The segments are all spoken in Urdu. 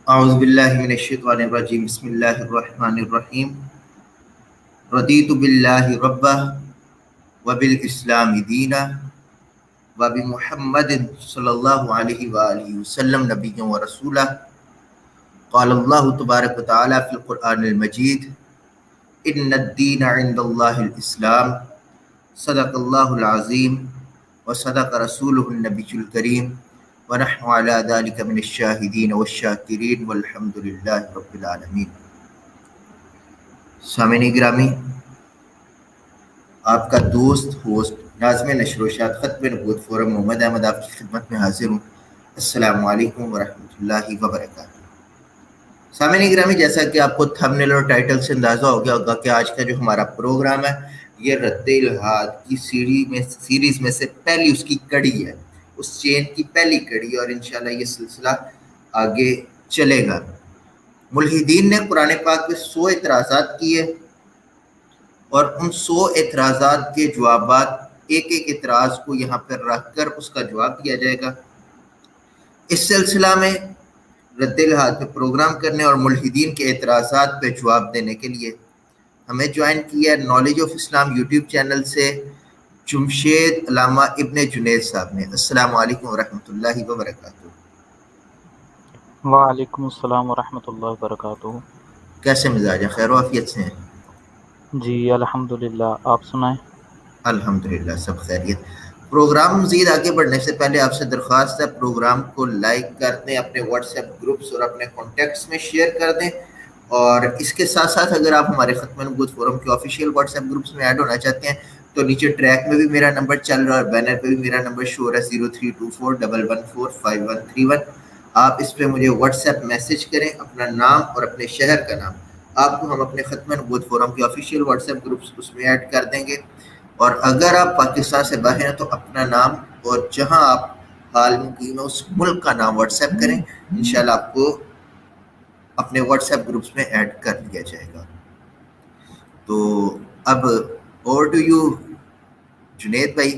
اعوذ باللہ من الشیطان الرجیم بسم اللہ الرحمن الرحیم رضیت باللہ ربہ وبالاسلام دینا وبمحمد صلی اللہ علیہ وآلہ وسلم نبی و رسولہ قال اللہ تبارک و تعالی فی القرآن المجید ان الدین عند اللہ الاسلام صدق اللہ العظیم وصدق رسولہ النبی الکریم ونحن علی ذلک من الشاہدین والشاکرین والحمد للہ رب العالمین۔ سامعین گرامی، آپ کا دوست ہوسٹ ناظم نشر و اشاعت ختم نبوت فورم محمد احمد آپ کی خدمت میں حاضر ہوں۔ السلام علیکم ورحمۃ اللہ وبرکاتہ۔ سامعین گرامی، جیسا کہ آپ کو تھمبنیل اور ٹائٹل سے اندازہ ہو گیا ہوگا کہ آج کا جو ہمارا پروگرام ہے یہ رد الحاد کی سیریز میں سے پہلی اس کی کڑی ہے، اس چین کی پہلی کڑی، اور انشاءاللہ یہ سلسلہ آگے چلے گا۔ ملحدین نے قرآن پاک پہ 100 اعتراضات کیے اور ان 100 اعتراضات کے جوابات ایک ایک اعتراض کو یہاں پر رکھ کر اس کا جواب دیا جائے گا۔ اس سلسلہ میں رد الحاد پہ پروگرام کرنے اور ملحدین کے اعتراضات پہ جواب دینے کے لیے ہمیں جوائن کیا ہے knowledge of Islam YouTube channel سے جمشید علامہ ابن جنید صاحب نے۔ السلام علیکم ورحمۃ اللہ وبرکاتہ۔ وعلیکم السلام ورحمۃ اللہ وبرکاتہ۔ کیسے مزاج ہے؟ خیر و عافیت سے ہیں؟ جی الحمدللہ، آپ سنائیں؟ الحمدللہ سب خیریت۔ پروگرام مزید آگے بڑھنے سے پہلے آپ سے درخواست ہے پروگرام کو لائک کر دیں، اپنے واٹس ایپ گروپس اور اپنے کانٹیکٹس میں شیئر کر دیں، اور اس کے ساتھ ساتھ اگر آپ ہمارے ختم نبوت فورم کے آفیشیل واٹس ایپ گروپس میں ایڈ ہونا چاہتے ہیں تو نیچے ٹریک میں بھی میرا نمبر چل رہا ہے اور بینر پہ بھی میرا نمبر شو ہو رہا ہے 0324114531۔ آپ اس پہ مجھے واٹس ایپ میسج کریں، اپنا نام اور اپنے شہر کا نام، آپ کو ہم اپنے ختم نبوت فورم کے آفیشیل واٹس ایپ گروپس اس میں ایڈ کر دیں گے۔ اور اگر آپ پاکستان سے باہر ہیں تو اپنا نام اور جہاں آپ حال مقیم ہیں اس ملک کا نام واٹس ایپ کریں، انشاءاللہ آپ کو اپنے واٹس ایپ گروپس میں ایڈ کر دیا جائے گا۔ تو اب اوور ٹو یو جنید بھائی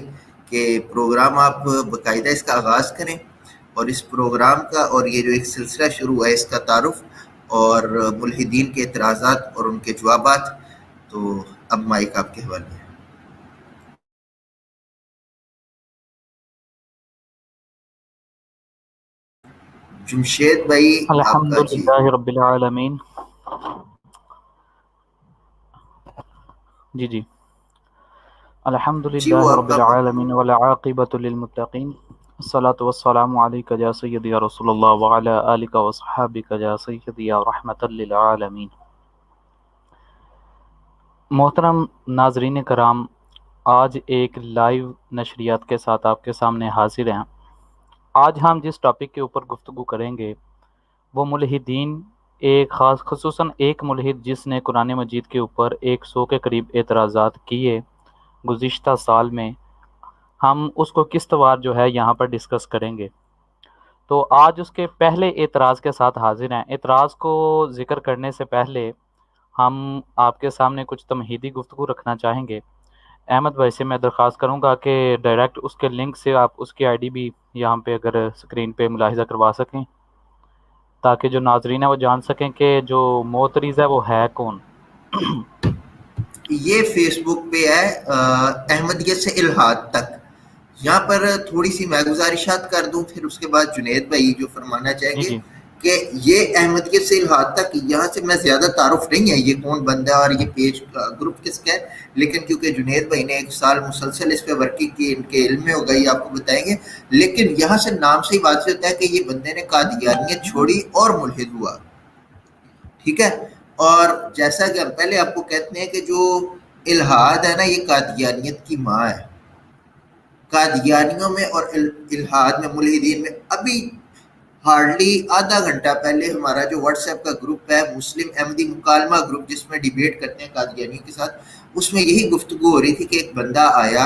کہ پروگرام آپ باقاعدہ اس کا آغاز کریں اور اس پروگرام کا اور یہ جو ایک سلسلہ شروع ہوا ہے اس کا تعارف اور ملحدین کے اعتراضات اور ان کے جوابات۔ تو اب مائک آپ کے حوالے ہے۔ جمشید بھائی آپ کا۔ الحمدللہ رب العالمین۔ جی الحمدللہ وہ رب العالمین والعاقبۃ للمتقین، الصلاۃ والسلام علیک یا سیدی یا رسول اللہ وعلی آلک وصحابک یا سیدی یا رحمۃ للعالمین۔ محترم ناظرین کرام، آج ایک لائیو نشریات کے ساتھ آپ کے سامنے حاضر ہیں۔ آج ہم جس ٹاپک کے اوپر گفتگو کریں گے وہ ملحدین، ایک خصوصاً ایک ملحد جس نے قرآن مجید کے اوپر 100 کے قریب اعتراضات کیے گزشتہ سال میں، ہم اس کو کس طرح جو ہے یہاں پر ڈسکس کریں گے۔ تو آج اس کے پہلے اعتراض کے ساتھ حاضر ہیں۔ اعتراض کو ذکر کرنے سے پہلے ہم آپ کے سامنے کچھ تمہیدی گفتگو رکھنا چاہیں گے۔ احمد بھائی سے میں درخواست کروں گا کہ ڈائریکٹ اس کے لنک سے آپ اس کی آئی ڈی بھی یہاں پہ اگر اسکرین پہ ملاحظہ کروا سکیں تاکہ جو ناظرین ہیں وہ جان سکیں کہ جو معترض ہے وہ ہے کون۔ یہ فیس بک پہ ہے احمدیت سے الحاد تک۔ یہاں پر تھوڑی سی میں گزارشات کر دوں، پھر اس کے بعد جنید بھائی جو فرمانا چاہیں گے کہ یہ احمدیت سے الحاد تک، یہاں سے میں زیادہ تعارف نہیں ہے یہ کون بندہ اور یہ پیج گروپ کس کا ہے، لیکن کیونکہ جنید بھائی نے 1 سال مسلسل اس پہ ورکنگ کی، ان کے علم میں ہوگا، یہ آپ کو بتائیں گے۔ لیکن یہاں سے نام سے ہی واضح ہوتا ہے کہ یہ بندے نے قادیانیت چھوڑی اور ملحد ہوا، ٹھیک ہے۔ اور جیسا کہ ہم پہلے آپ کو کہتے ہیں کہ جو الحاد ہے نا یہ قادیانیت کی ماں ہے۔ قادیانیوں میں اور الحاد میں، ملحدین میں، ابھی ہارڈلی آدھا گھنٹہ پہلے ہمارا جو واٹس ایپ کا گروپ ہے مسلم احمدی مکالمہ گروپ جس میں ڈیبیٹ کرتے ہیں قادیانیوں کے ساتھ، اس میں یہی گفتگو ہو رہی تھی کہ ایک بندہ آیا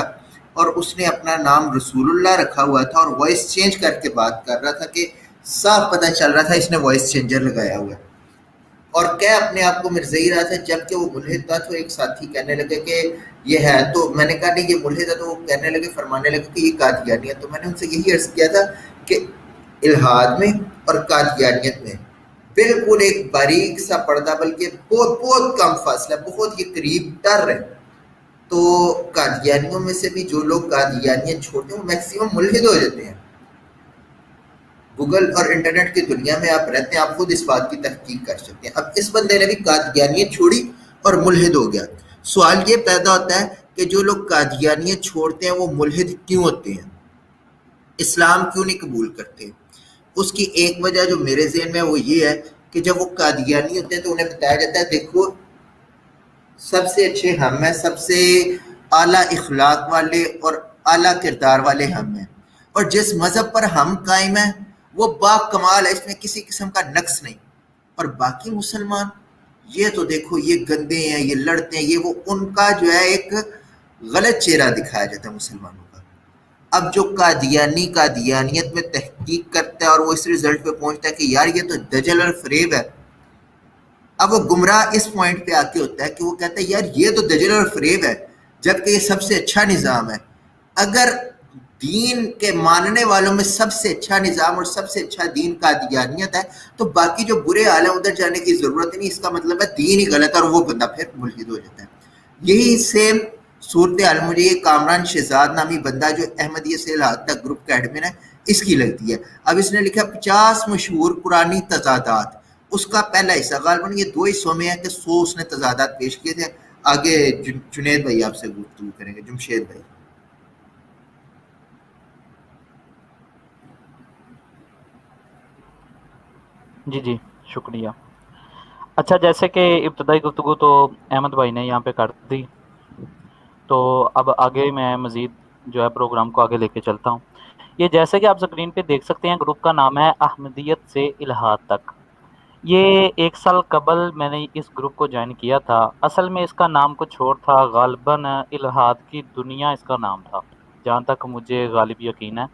اور اس نے اپنا نام رسول اللہ رکھا ہوا تھا اور وائس چینج کر کے بات کر رہا تھا کہ صاف پتہ چل رہا تھا اس نے وائس چینجر لگایا ہوا ہے، اور کیا اپنے آپ کو مرزائی رہا تھا۔ جبکہ وہ ملحد تھا تو ایک ساتھی کہنے لگے کہ یہ ہے، تو میں نے کہا نہیں یہ ملحد ہے، تو وہ کہنے لگے، فرمانے لگے کہ یہ قادیانی ہے۔ تو میں نے ان سے یہی عرض کیا تھا کہ الحاد میں اور قادیانیت میں بالکل ایک باریک سا پردہ، بلکہ بہت بہت کم فاصلہ، بہت یہ قریب ڈر ہے. تو قادیانیوں میں سے بھی جو لوگ قادیانیت چھوڑتے ہیں وہ میکسیمم ملحد ہو جاتے ہیں. گوگل اور انٹرنیٹ کی دنیا میں آپ رہتے ہیں، آپ خود اس بات کی تحقیق کر سکتے ہیں. اب اس بندے نے بھی قادیانیت چھوڑی اور ملحد ہو گیا. سوال یہ پیدا ہوتا ہے کہ جو لوگ قادیانیت چھوڑتے ہیں وہ ملحد کیوں ہوتے ہیں، اسلام کیوں نہیں قبول کرتے؟ اس کی ایک وجہ جو میرے ذہن میں وہ یہ ہے کہ جب وہ قادیانی ہوتے ہیں تو انہیں بتایا جاتا ہے دیکھو سب سے اچھے ہم ہیں، سب سے اعلیٰ اخلاق والے اور اعلیٰ کردار والے ہم ہیں، اور جس مذہب پر ہم قائم ہیں وہ با کمال ہے، اس میں کسی قسم کا نقص نہیں. اور باقی مسلمان یہ تو دیکھو یہ گندے ہیں، یہ لڑتے ہیں، یہ وہ، ان کا جو ہے ایک غلط چہرہ دکھایا جاتا ہے مسلمانوں کا. اب جو قادیانیت میں تحقیق کرتا ہے اور وہ اس رزلٹ پہ پہنچتا ہے کہ یار یہ تو دجل اور فریب ہے، اب وہ گمراہ اس پوائنٹ پہ آ کے ہوتا ہے کہ وہ کہتا ہے یار یہ تو دجل اور فریب ہے، جبکہ یہ سب سے اچھا نظام ہے. اگر دین کے ماننے والوں میں سب سے اچھا نظام اور سب سے اچھا دین قادیانیت ہے تو باقی جو برے حال ہیں ادھر جانے کی ضرورت نہیں. اس کا مطلب ہے دین ہی غلط ہے اور وہ بندہ پھر ملحد ہو جاتا ہے. یہی سیم صورتحال مجھے یہ کامران شہزاد نامی بندہ جو احمدیہ سے الحاد تک گروپ کا ایڈمن ہے اس کی لگتی ہے. اب اس نے لکھا 50 مشہور قرآنی تضادات، اس کا پہلا حصہ غالباً یہ 2 حصوں میں ہے کہ 100 اس نے تضادات پیش کیے تھے. آگے جنید بھائی آپ سے گفتگو کریں گے، جمشید بھائی. جی جی شکریہ. اچھا، جیسے کہ ابتدائی گفتگو تو احمد بھائی نے یہاں پہ کر دی، تو اب آگے میں مزید جو ہے پروگرام کو آگے لے کے چلتا ہوں. یہ جیسے کہ آپ اسکرین پہ دیکھ سکتے ہیں گروپ کا نام ہے احمدیت سے الحاد تک. یہ 1 سال قبل میں نے اس گروپ کو جوائن کیا تھا. اصل میں اس کا نام کچھ اور تھا، غالباً الحاد کی دنیا اس کا نام تھا جہاں تک مجھے غالب یقین ہے.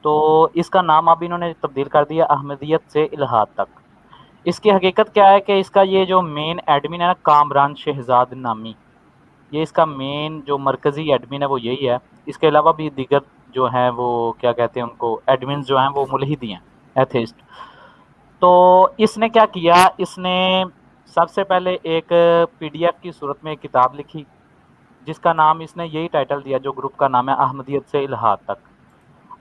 تو اس کا نام اب انہوں نے تبدیل کر دیا احمدیت سے الحاد تک. اس کی حقیقت کیا ہے کہ اس کا یہ جو مین ایڈمن ہے نا کامران شہزاد نامی، یہ اس کا مین جو مرکزی ایڈمن ہے وہ یہی ہے. اس کے علاوہ بھی دیگر جو ہیں وہ کیا کہتے ہیں ان کو ایڈمنز جو ہیں وہ ملحدی ہیں، ایتھیسٹ. تو اس نے کیا کیا، اس نے سب سے پہلے ایک پی ڈی ایف کی صورت میں ایک کتاب لکھی جس کا نام اس نے یہی ٹائٹل دیا جو گروپ کا نام ہے احمدیت سے الحاد تک.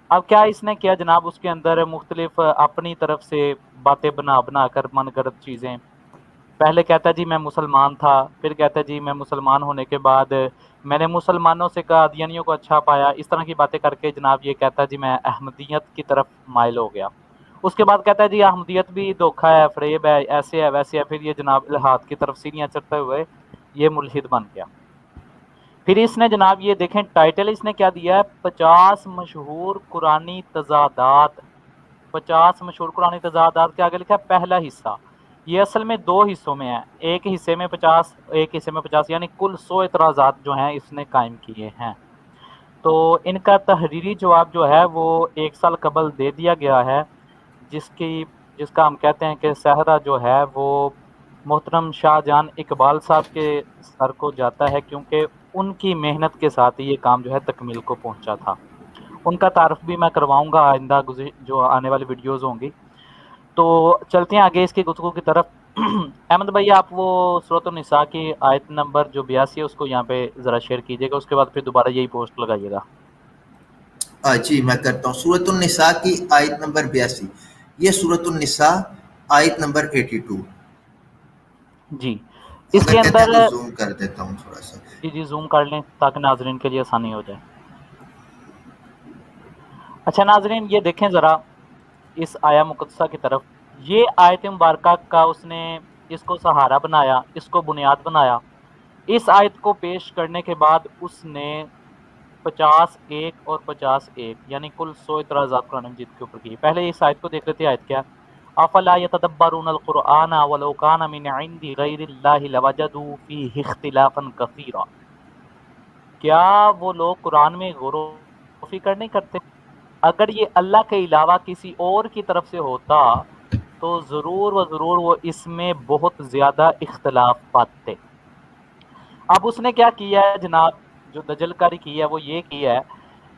اب کیا اس نے کیا جناب، اس کے اندر مختلف اپنی طرف سے باتیں بنا کر من گڑت چیزیں. پہلے کہتا ہے جی میں مسلمان تھا، پھر کہتا ہے جی میں مسلمان ہونے کے بعد میں نے مسلمانوں سے قادیانیوں کو اچھا پایا. اس طرح کی باتیں کر کے جناب یہ کہتا ہے جی میں احمدیت کی طرف مائل ہو گیا. اس کے بعد کہتا ہے جی احمدیت بھی دھوکہ ہے، فریب ہے، ایسے ہے ویسے ہے. پھر یہ جناب الحاد کی طرف سیڑھیاں چڑھتے ہوئے یہ ملحد بن گیا. پھر اس نے جناب یہ دیکھیں ٹائٹل اس نے کیا دیا ہے، 50 مشہور قرآنی تضادات. 50 مشہور قرآنی تضادات کے آگے لکھا ہے پہلا حصہ. یہ اصل میں 2 حصوں میں ہے، ایک حصے میں 50 ایک حصے میں 50، یعنی کل 100 اعتراضات جو ہیں اس نے قائم کیے ہیں. تو ان کا تحریری جواب جو ہے وہ 1 سال قبل دے دیا گیا ہے، جس کا ہم کہتے ہیں کہ صحرا جو ہے وہ محترم شاہ جان اقبال صاحب کے سر کو جاتا ہے، کیونکہ ان کی محنت کے ساتھ یہ کام جو ہے تکمیل کو پہنچا تھا. ان کا تعارف بھی میں کرواؤں گا آئندہ جو آنے والی ویڈیوز ہوں گی. تو چلتے ہیں آگے اس کی گفتگو کی طرف. احمد بھائی آپ وہ سورۃ النساء کی آیت نمبر جو 82 ہے اس کو یہاں پہ ذرا شیئر کیجیے گا، اس کے بعد پھر دوبارہ یہی پوسٹ لگائیے گا. جی میں کرتا ہوں. سورۃ النساء کی آیت نمبر 82، یہ سورۃ النساء آیت نمبر 82. جی اس اگر کے کہتے ہیں اندر تو زوم کر دیتا ہوں تھوڑا سا. جی زوم کر لیں تاکہ ناظرین کے لیے آسانی ہو جائے. اچھا ناظرین یہ دیکھیں ذرا اس آیا مقدسہ کی طرف. یہ آیت مبارکہ کا اس نے اس کو سہارا بنایا، اس کو بنیاد بنایا. اس آیت کو پیش کرنے کے بعد اس نے 50 اور 50 یعنی کل 100 اعتراضات قرآن مجید کے اوپر کی. پہلے اس آیت کو دیکھ لیتے ہیں. آیت کیا؟ افلا يتدبرون القرآن ولو كان من عند غیر اللہ لوجدوا فیہ اختلافا کثیرا. کیا وہ لوگ قرآن میں غور و فکر نہیں کرتے؟ اگر یہ اللہ کے علاوہ کسی اور کی طرف سے ہوتا تو ضرور وہ اس میں بہت زیادہ اختلاف پاتے. اب اس نے کیا کیا ہے جناب، جو دجل کاری کی ہے وہ یہ کی ہے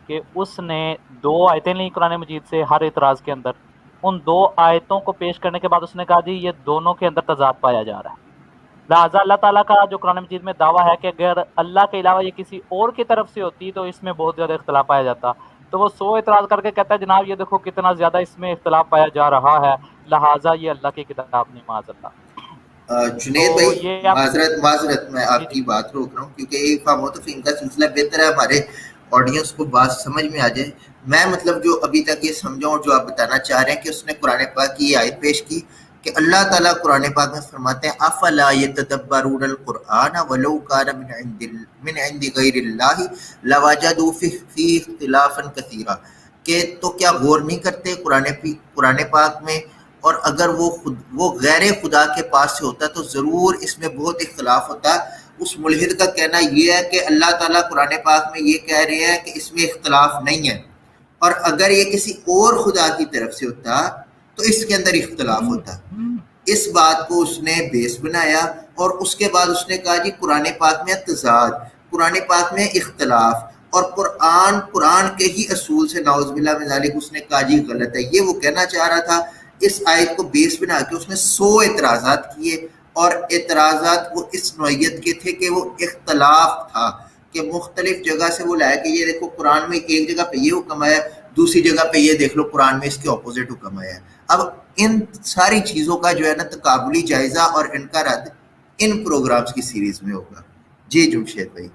کہ اس نے 2 آیتیں لی قرآن مجید سے ہر اعتراض کے اندر. ان دو آیتوں کو پیش کرنے کے بعد اس نے کہا جی یہ دونوں کے اندر تضاد پایا جا رہا ہے، لہٰذا اللہ تعالیٰ کا جو قرآن مجید میں دعویٰ ہے کہ اگر اللہ کے علاوہ یہ کسی اور کی طرف سے ہوتی تو اس میں بہت زیادہ اختلاف پایا جاتا، تو وہ سو اعتراض کر کے کہتا ہے جناب یہ دیکھو کتنا زیادہ اس میں اختلاف پایا جا رہا ہے، لہٰذا یہ اللہ کی کتاب نہیں، معاذ اللہ۔ جنید تو بھائی، یہ آپ معذرت میں جی آپ جی کی بات روک رہا ہوں کیونکہ ایک فام و تفہیم کا سلسلہ بہتر ہے ہمارے آڈینس کو بات سمجھ میں آ جائے۔ میں مطلب جو ابھی تک یہ سمجھا اور جو آپ بتانا چاہ رہے ہیں کہ اس نے قرآن پاک کی یہ آیت پیش کی کہ اللہ تعالیٰ قرآن پاک میں فرماتے ہیں افلا یتدبرون القرآن ولو کان من عند غیر اللہ لوجدوا فیہ اختلافا کثیرا، کہ تو کیا غور نہیں کرتے قرآن پاک میں، اور اگر وہ غیر خدا کے پاس سے ہوتا تو ضرور اس میں بہت اختلاف ہوتا۔ اس ملحد کا کہنا یہ ہے کہ اللہ تعالیٰ قرآن پاک میں یہ کہہ رہے ہیں کہ اس میں اختلاف نہیں ہے، اور اگر یہ کسی اور خدا کی طرف سے ہوتا تو اس کے اندر اختلاف ہوتا۔ اس بات کو اس نے بیس بنایا اور اس کے بعد اس نے کہا جی قرآن پاک میں تضاد، قرآن پاک میں اختلاف، اور قرآن کے ہی اصول سے نعوذ باللہ من ذالک اس نے کہا جی غلط ہے۔ یہ وہ کہنا چاہ رہا تھا۔ اس آیت کو بیس بنا کے اس نے 100 اعتراضات کیے، اور اعتراضات وہ اس نوعیت کے تھے کہ وہ اختلاف تھا کہ مختلف جگہ سے وہ لایا کہ یہ دیکھو قرآن میں ایک جگہ پہ یہ حکم آیا، دوسری جگہ پہ یہ دیکھ لو قرآن میں اس کے اپوزٹ حکم آیا ہے۔ اب ان ساری چیزوں کا جو ہے نا تقابلی جائزہ اور ان کا رد ان پروگرامز کی سیریز میں ہوگا۔ جی جمشید بھائی۔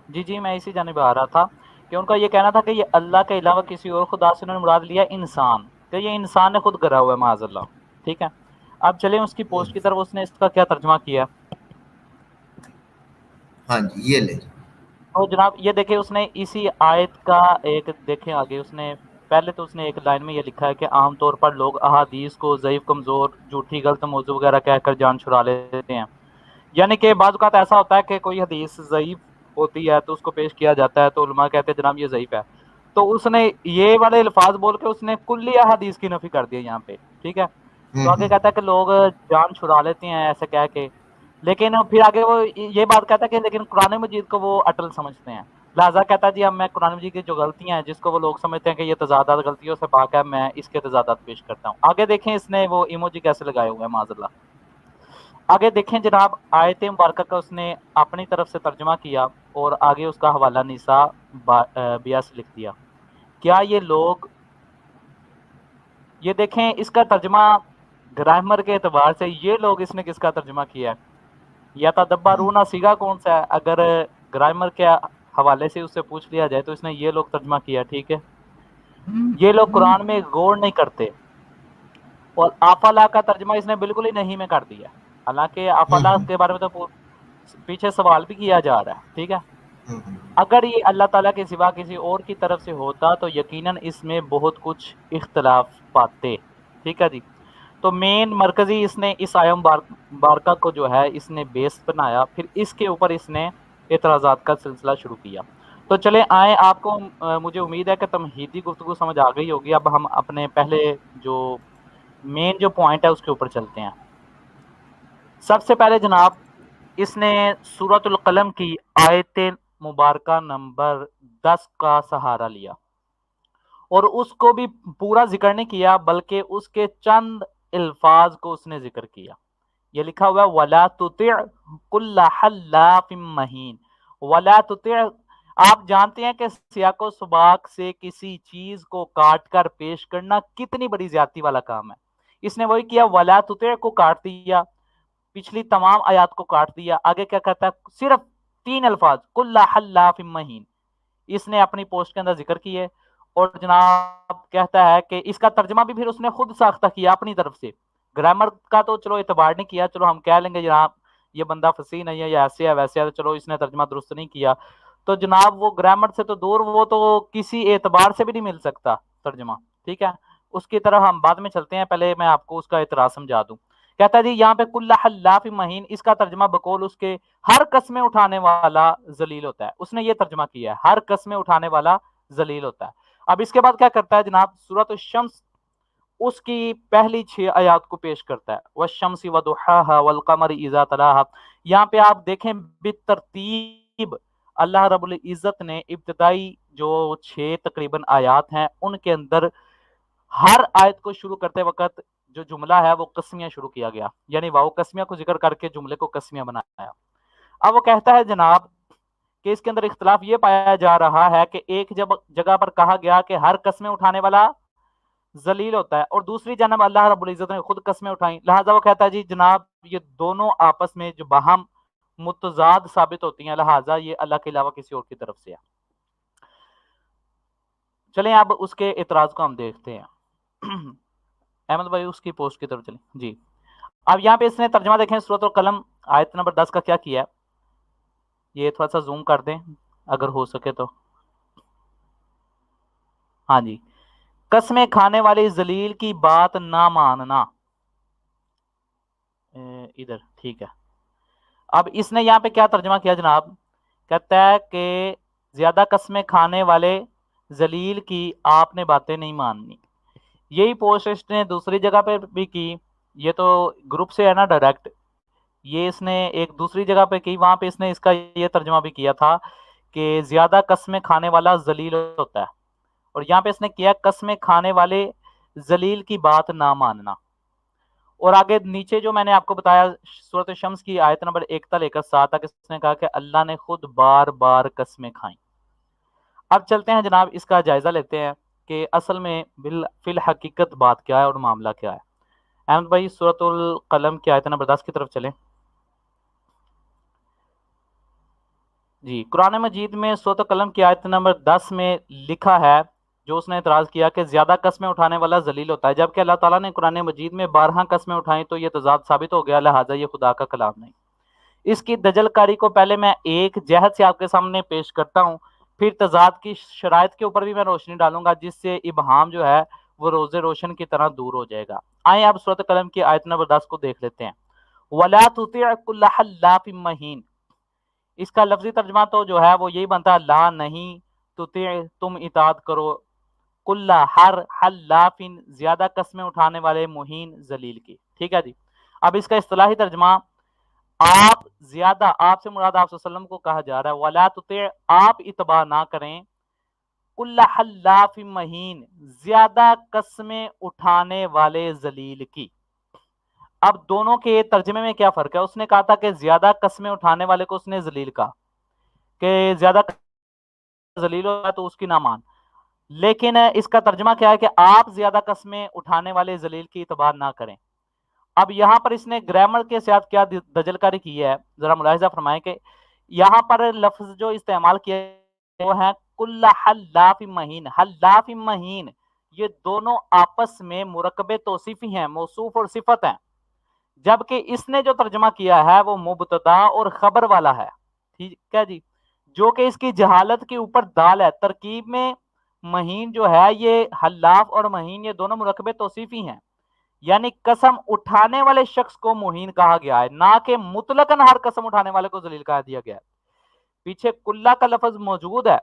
جی میں اسی جانب آ رہا تھا کہ ان کا یہ کہنا تھا کہ یہ اللہ کے علاوہ کسی اور خدا سے انہوں نے مراد لیا انسان، کہ یہ انسان نے خود کرا ہوا ہے معاذ اللہ، ٹھیک ہے۔ اب چلیں اس کی پوسٹ کی طرف، اس نے اس کا کیا ترجمہ کیا۔ ہاں جی یہ لے۔ تو جناب یہ دیکھیں اس نے اسی آیت کا ایک دیکھیں آگے، اس نے پہلے تو اس نے ایک لائن میں یہ لکھا ہے کہ عام طور پر لوگ احادیث کو ضعیف، کمزور، جھوٹی، غلط موضوع وغیرہ کہہ کر جان چھڑا لیتے ہیں، یعنی کہ بعض اوقات ایسا ہوتا ہے کہ کوئی حدیث ضعیف ہوتی ہے تو اس کو پیش کیا جاتا ہے تو علماء کہتے ہیں جناب یہ ضعیف ہے، تو اس نے یہ والے الفاظ بول کے اس نے کلی احادیث کی نفی کر دیا یہاں پہ، ٹھیک ہے۔ تو آگے کہتا ہے کہ لوگ جان چھڑا لیتے ہیں ایسے کہہ کے، لیکن پھر آگے وہ یہ بات کہتا ہے کہ لیکن قرآن مجید کو وہ اٹل سمجھتے ہیں، لہٰذا کہتا ہے جی اب میں قرآن مجید کی جو غلطیاں ہیں جس کو وہ لوگ سمجھتے ہیں کہ یہ تضادات غلطیوں سے پاک ہے، میں اس کے تضادات پیش کرتا ہوں۔ آگے دیکھیں اس نے وہ ایموجی کیسے لگائے ہوئے ہیں معاذ اللہ۔ آگے دیکھیں جناب آیت مبارکہ کا اس نے اپنی طرف سے ترجمہ کیا اور آگے اس کا حوالہ نساء 82 لکھ دیا۔ کیا یہ لوگ، یہ دیکھیں اس کا ترجمہ گرامر کے اعتبار سے یہ لوگ اس نے کس کا ترجمہ کیا ہے، یا تدبرون سیگا کون سا ہے، اگر گرامر کے حوالے سے اس سے پوچھ لیا جائے تو اس نے یہ لوگ ترجمہ کیا، ٹھیک ہے۔ یہ لوگ قرآن میں غور نہیں کرتے، اور افلا کا ترجمہ اس نے بالکل ہی نہیں میں کر دیا، حالانکہ افلا کے بارے میں تو پیچھے سوال بھی کیا جا رہا ہے، ٹھیک ہے۔ اگر یہ اللہ تعالیٰ کے سوا کسی اور کی طرف سے ہوتا تو یقیناً اس میں بہت کچھ اختلاف پاتے، ٹھیک ہے جی۔ تو مین مرکزی اس نے اس آیہ مبارکہ کو جو ہے اس نے بیس بنایا، پھر اس کے اوپر اس نے اعتراضات کا سلسلہ شروع کیا۔ تو چلیں آئیں، آپ کو مجھے امید ہے کہ تمہیدی گفتگو سمجھ آ گئی ہوگی، اب ہم اپنے پہلے جو مین جو پوائنٹ ہے اس کے اوپر چلتے ہیں۔ سب سے پہلے جناب اس نے سورۃ القلم کی آیت مبارکہ نمبر 10 کا سہارا لیا، اور اس کو بھی پورا ذکر نہیں کیا بلکہ اس کے چند الفاظ کو اس نے ذکر کیا۔ یہ لکھا ہوا ہے وَلَا تُطِعْ كُلَّ حَلَّافٍ مَّهِينٍ، وَلَا تُطِعْ، آپ جانتے ہیں کہ سیاق و سباق سے کسی چیز کو کاٹ کر پیش کرنا کتنی بڑی زیادتی والا کام ہے۔ اس نے وہی کیا، وَلَا تُطِعْ کو کاٹ دیا، پچھلی تمام آیات کو کاٹ دیا، آگے کیا کہتا ہے، صرف 3 الفاظ کُلَّ حَلَّافٍ مَّهِينٍ اس نے اپنی پوسٹ کے اندر ذکر کیے، اور جناب کہتا ہے کہ اس کا ترجمہ بھی پھر اس نے خود ساختہ کیا اپنی طرف سے، گرامر کا تو چلو اعتبار نہیں کیا، چلو ہم کہہ لیں گے جناب یہ بندہ فصیح نہیں ہے یا ایسے ہے ویسے ہے، تو چلو اس نے ترجمہ درست نہیں کیا، تو جناب وہ گرامر سے تو دور، وہ تو کسی اعتبار سے بھی نہیں مل سکتا ترجمہ، ٹھیک ہے۔ اس کی طرف ہم بعد میں چلتے ہیں، پہلے میں آپ کو اس کا اعتراض سمجھا دوں۔ کہتا ہے جی یہاں پہ کل حلاف مہین، اس کا ترجمہ بقول اس کے ہر قسمیں اٹھانے والا ذلیل ہوتا ہے، اس نے یہ ترجمہ کیا ہے ہر قسمیں اٹھانے والا ذلیل ہوتا ہے۔ اب اس کے بعد کیا کرتا ہے جناب، سورۃ الشمس اس کی پہلی 6 آیات کو پیش کرتا ہے، والشمس وضحاها والقمر اذا تلاها۔ یہاں پہ آپ دیکھیں بالترتیب اللہ رب العزت نے ابتدائی جو 6 تقریباً آیات ہیں ان کے اندر ہر آیت کو شروع کرتے وقت جو جملہ ہے وہ قسمیہ شروع کیا گیا، یعنی واو قسمیہ کو ذکر کر کے جملے کو قسمیہ بنایا۔ اب وہ کہتا ہے جناب کہ اس کے اندر اختلاف یہ پایا جا رہا ہے کہ ایک جگہ پر کہا گیا کہ ہر قسمیں اٹھانے والا ذلیل ہوتا ہے، اور دوسری جانب اللہ رب العزت نے خود قسمیں اٹھائیں، لہٰذا وہ کہتا ہے جی جناب یہ دونوں آپس میں جو باہم متضاد ثابت ہوتی ہیں، لہٰذا یہ اللہ کے علاوہ کسی اور کی طرف سے ہے۔ چلیں اب اس کے اعتراض کو ہم دیکھتے ہیں۔ احمد بھائی اس کی پوسٹ کی طرف چلیں جی۔ اب یہاں پہ اس نے ترجمہ دیکھیں سورۃ القلم آیت نمبر 10 کا کیا کیا ہے، یہ تھوڑا سا زوم کر دیں اگر ہو سکے تو۔ ہاں جی، قسمیں کھانے والے ذلیل کی بات نہ ماننا، ادھر ٹھیک ہے۔ اب اس نے یہاں پہ کیا ترجمہ کیا جناب، کہتا ہے کہ زیادہ قسمیں کھانے والے ذلیل کی آپ نے باتیں نہیں ماننی۔ یہی پوسٹ اس نے دوسری جگہ پہ بھی کی، یہ تو گروپ سے ہے نا ڈائریکٹ، یہ اس نے ایک دوسری جگہ پہ کی، وہاں پہ اس نے اس کا یہ ترجمہ بھی کیا تھا کہ زیادہ قسمیں کھانے والا ذلیل ہوتا ہے، اور یہاں پہ اس نے کیا قسمیں کھانے والے ذلیل کی بات نہ ماننا۔ اور آگے نیچے جو میں نے آپ کو بتایا سورۃ شمس کی آیت نمبر 1 تا لے کر 7 تک، اس نے کہا کہ اللہ نے خود بار بار قسمیں کھائیں۔ اب چلتے ہیں جناب اس کا جائزہ لیتے ہیں کہ اصل میں فی الحقیقت بات کیا ہے اور معاملہ کیا ہے۔ احمد بھائی سورۃ القلم کی آیت نمبر 10 کی طرف چلیں جی۔ قرآن مجید میں سورۃ القلم کی آیت نمبر 10 میں لکھا ہے، جو اس نے اعتراض کیا کہ زیادہ قسمیں اٹھانے والا ذلیل ہوتا ہے، جبکہ اللہ تعالیٰ نے قرآن مجید میں 12 قسمیں اٹھائیں تو یہ تضاد ثابت ہو گیا، لہٰذا یہ خدا کا کلام نہیں۔ اس کی دجل کاری کو پہلے میں ایک جہت سے آپ کے سامنے پیش کرتا ہوں، پھر تضاد کی شرائط کے اوپر بھی میں روشنی ڈالوں گا، جس سے ابہام جو ہے وہ روز روشن کی طرح دور ہو جائے گا۔ آئیں اب سورۃ القلم کی آیت نمبر 10 کو دیکھ لیتے ہیں۔ وَلَا تُطِعْ كُلَّ حَلَّافٍ مَّهِينٍ، اس کا لفظی ترجمہ تو جو ہے وہ یہی بنتا ہے لا نہیں تطیع تم اطاعت کرو، کل ہر حلاف زیادہ قسمیں اٹھانے والے مہین ذلیل کی، ٹھیک ہے جی۔ اب اس کا اصطلاحی ترجمہ آپ زیادہ، آپ سے مراد آپ صلی اللہ علیہ وسلم کو کہا جا رہا ہے ولا تطیع آپ اتباع نہ کریں، کل حلاف مہین زیادہ قسمیں اٹھانے والے ذلیل کی۔ اب دونوں کے ترجمے میں کیا فرق ہے، اس نے کہا تھا کہ زیادہ قسمیں اٹھانے والے کو اس نے ذلیل کہا کہ زیادہ ذلیل ہوگا تو اس کی نہ مان، لیکن اس کا ترجمہ کیا ہے کہ آپ زیادہ قسمیں اٹھانے والے ذلیل کی اتباع نہ کریں۔ اب یہاں پر اس نے گرامر کے ساتھ کیا دجل کاری کی ہے، ذرا ملاحظہ فرمائیں کہ یہاں پر لفظ جو استعمال کیا وہ ہے کل حلاف مہین، حلاف مہین، یہ دونوں آپس میں مرکب توصیفی ہیں، موصوف اور صفت ہیں، جبکہ اس نے جو ترجمہ کیا ہے وہ مبتدا اور خبر والا ہے، ٹھیک ہے جی، جو کہ اس کی جہالت کے اوپر دال ہے۔ ترکیب میں مہین جو ہے یہ حلاف اور مہین یہ دونوں مرکب توصیفی ہیں، یعنی قسم اٹھانے والے شخص کو مہین کہا گیا ہے، نہ کہ مطلقاً ہر قسم اٹھانے والے کو ذلیل کہا دیا گیا ہے۔ پیچھے کلہ کا لفظ موجود ہے،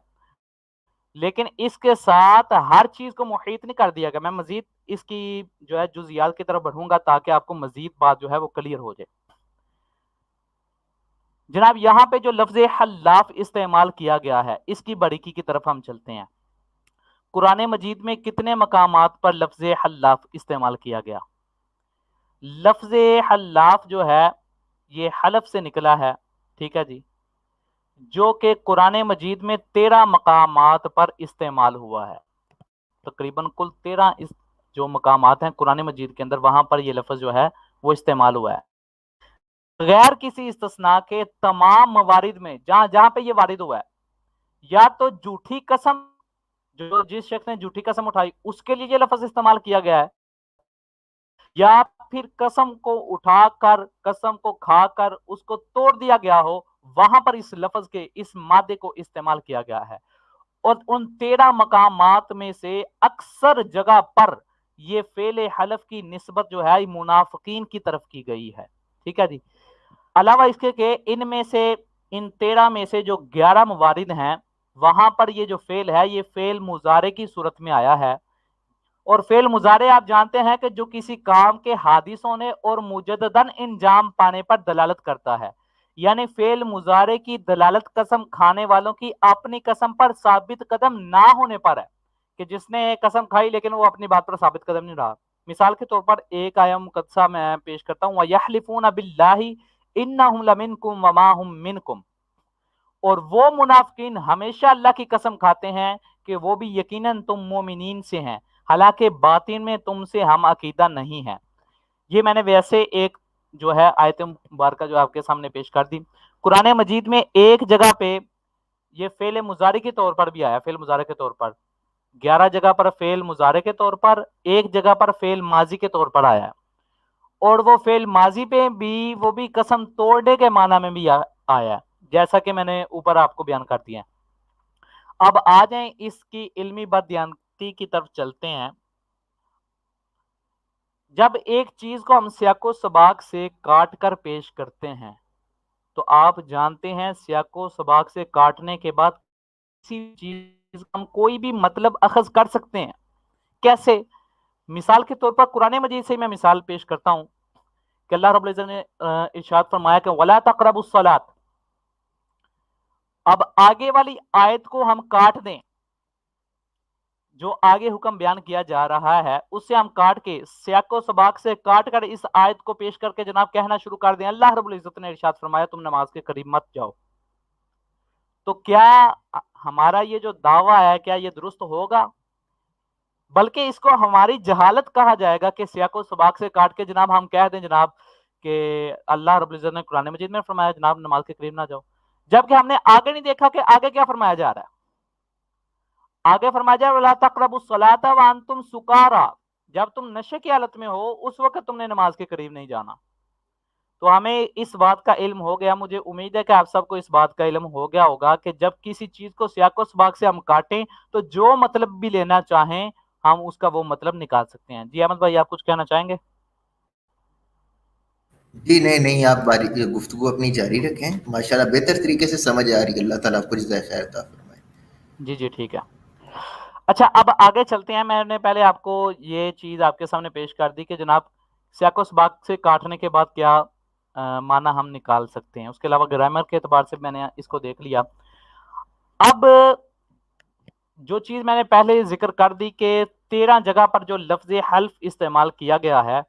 لیکن اس کے ساتھ ہر چیز کو محیط نہیں کر دیا گیا۔ میں مزید اس کی جو ہے جزیات کی طرف بڑھوں گا تاکہ آپ کو مزید بات جو ہے وہ کلیئر ہو جائے۔ جناب یہاں پہ جو لفظ حلاف استعمال کیا گیا ہے اس کی باریکی کی طرف ہم چلتے ہیں۔ قرآن مجید میں کتنے مقامات پر لفظ حلاف استعمال کیا گیا؟ لفظ حلاف جو ہے یہ حلف سے نکلا ہے، ٹھیک ہے جی، جو کہ قرآن مجید میں 13 مقامات پر استعمال ہوا ہے، تقریباً کل 13 جو مقامات ہیں قرآن مجید کے اندر وہاں پر یہ لفظ جو ہے وہ استعمال ہوا ہے۔ غیر کسی استثناء کے تمام موارد میں جہاں جہاں پہ یہ وارد ہوا ہے، یا تو جھوٹی قسم، جو جس شخص نے جھوٹی قسم اٹھائی اس کے لیے یہ لفظ استعمال کیا گیا ہے، یا پھر قسم کو اٹھا کر قسم کو کھا کر اس کو توڑ دیا گیا ہو، وہاں پر اس لفظ کے اس مادے کو استعمال کیا گیا ہے۔ اور ان 13 مقامات میں سے اکثر جگہ پر یہ فعل حلف کی نسبت جو ہے منافقین کی طرف کی گئی ہے، ٹھیک ہے جی۔ علاوہ اس کے کہ ان میں سے ان 13 میں سے جو 11 موارد ہیں وہاں پر یہ جو فعل ہے یہ فعل مضارع کی صورت میں آیا ہے، اور فعل مضارع آپ جانتے ہیں کہ جو کسی کام کے حادث ہونے اور مجدداً انجام پانے پر دلالت کرتا ہے، یعنی فعل مضارع کی دلالت قسم کھانے والوں کی اپنی قسم پر ثابت قدم نہ ہونے پر ہے کہ جس نے قسم کھائی لیکن وہ اپنی بات پر ثابت قدم نہیں رہا. مثال کے طور پر ایک آیہ مقدسہ میں پیش کرتا ہوں, وَيَحْلِفُونَ بِاللَّهِ إِنَّهُمْ لَمِنْكُمْ وَمَا هُمْ مِنْكُمْ, اور وہ منافقین ہمیشہ اللہ کی قسم کھاتے ہیں کہ وہ بھی یقیناً تم مومنین سے ہیں, حالانکہ باطن میں تم سے ہم عقیدہ نہیں ہیں. یہ میں نے ویسے ایک جو ہے آیت مبارکہ جو آپ کے سامنے پیش کر دی. قرآن مجید میں ایک جگہ پہ یہ فعل مضارع کے طور پر بھی آیا, فعل مضارع کے طور پر 11 جگہ پر فعل مضارع کے طور پر, ایک جگہ پر فعل ماضی کے طور پر آیا, اور وہ فعل ماضی پہ بھی وہ بھی قسم توڑنے کے معنی میں بھی آیا, جیسا کہ میں نے اوپر آپ کو بیان کر دیا. اب آ جائیں اس کی علمی بددیانتی کی طرف چلتے ہیں. جب ایک چیز کو ہم سیاق و سباق سے کاٹ کر پیش کرتے ہیں تو آپ جانتے ہیں سیاق و سباق سے کاٹنے کے بعد کسی چیز ہم کوئی بھی مطلب اخذ کر سکتے ہیں. کیسے؟ مثال کے طور پر قرآن مجید سے میں مثال پیش کرتا ہوں کہ اللہ رب العزت نے ارشاد فرمایا کہ وَلَا تَقْرَبُوا الصَّلَاةَ. اب آگے والی آیت کو ہم کاٹ دیں, جو آگے حکم بیان کیا جا رہا ہے اس سے ہم کاٹ کے سیاق و سباق سے کاٹ کر اس آیت کو پیش کر کے جناب کہنا شروع کر دیں اللہ رب العزت نے ارشاد فرمایا تم نماز کے قریب مت جاؤ. تو کیا ہمارا یہ جو دعویٰ ہے کیا یہ درست ہوگا؟ بلکہ اس کو ہماری جہالت کہا جائے گا کہ سیاق و سباق سے کاٹ کے جناب ہم کہہ دیں جناب کہ اللہ رب العزت نے قرآن مجید میں فرمایا جناب نماز کے قریب نہ جاؤ, جبکہ ہم نے آگے نہیں دیکھا کہ آگے کیا فرمایا جا رہا ہے. آگے فرمایا جائے وَلَا تَقْرَبُوا الصَّلَاةَ وَأَنْتُمْ سُكَارَىٰ, جب تم نشے کی حالت میں ہو اس وقت تم نے نماز کے قریب نہیں جانا. تو ہمیں اس بات کا علم ہو گیا, مجھے امید ہے کہ آپ سب کو اس بات کا علم ہو گیا ہوگا کہ جب کسی چیز کو سیاق و سباق سے ہم کاٹیں تو جو مطلب بھی لینا چاہیں ہم اس کا وہ مطلب نکال سکتے ہیں. جی احمد بھائی آپ کچھ کہنا چاہیں گے؟ جی نہیں, آپ گفتگو اپنی جاری رکھیں, ماشاءاللہ بہتر طریقے سے سمجھ آ رہی ہے, اللہ تعالیٰ آپ کو جزائے خیر عطا فرمائے. جی ٹھیک ہے. اچھا اب آگے چلتے ہیں. میں نے پہلے آپ کو یہ چیز آپ کے سامنے پیش کر دی کہ جناب سیاق و سباق سے کاٹنے کے بعد کیا معنی ہم نکال سکتے ہیں, اس کے علاوہ گرامر کے اعتبار سے میں نے اس کو دیکھ لیا. اب جو چیز میں نے پہلے ذکر کر دی کہ 13 جگہ پر جو لفظ حلف استعمال کیا گیا ہے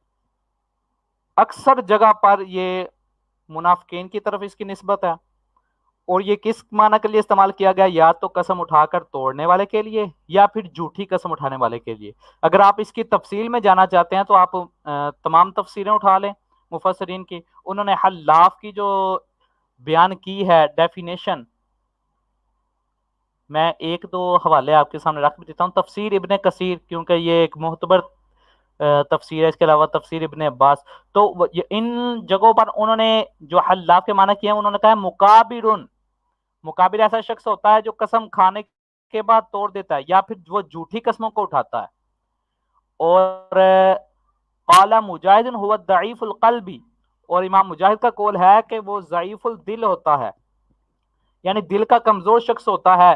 اکثر جگہ پر یہ منافقین کی طرف اس کی نسبت ہے, اور یہ کس معنی کے لیے استعمال کیا گیا, یا تو قسم اٹھا کر توڑنے والے کے لیے یا پھر جھوٹی قسم اٹھانے والے کے لیے. اگر آپ اس کی تفصیل میں جانا چاہتے ہیں تو آپ تمام تفسیریں اٹھا لیں مفسرین کی, انہوں نے حلاف کی جو بیان کی ہے ڈیفینیشن, میں ایک دو حوالے آپ کے سامنے رکھ بھی دیتا ہوں. تفسیر ابن کثیر, کیونکہ یہ ایک معتبر تفسیر ہے, اس کے علاوہ تفسیر ابن عباس. تو ان جگہوں پر انہوں نے جو حلاف کے معنی کیے ہیں انہوں نے کہا ہے مکابرن, مکابر ایسا شخص ہوتا ہے جو قسم کھانے کے بعد توڑ دیتا ہے یا پھر وہ جھوٹی قسموں کو اٹھاتا ہے. اور قال مجاہد هو الضعیف القلب, اور امام مجاہد کا قول ہے کہ وہ ضعیف الدل ہوتا ہے, یعنی دل کا کمزور شخص ہوتا ہے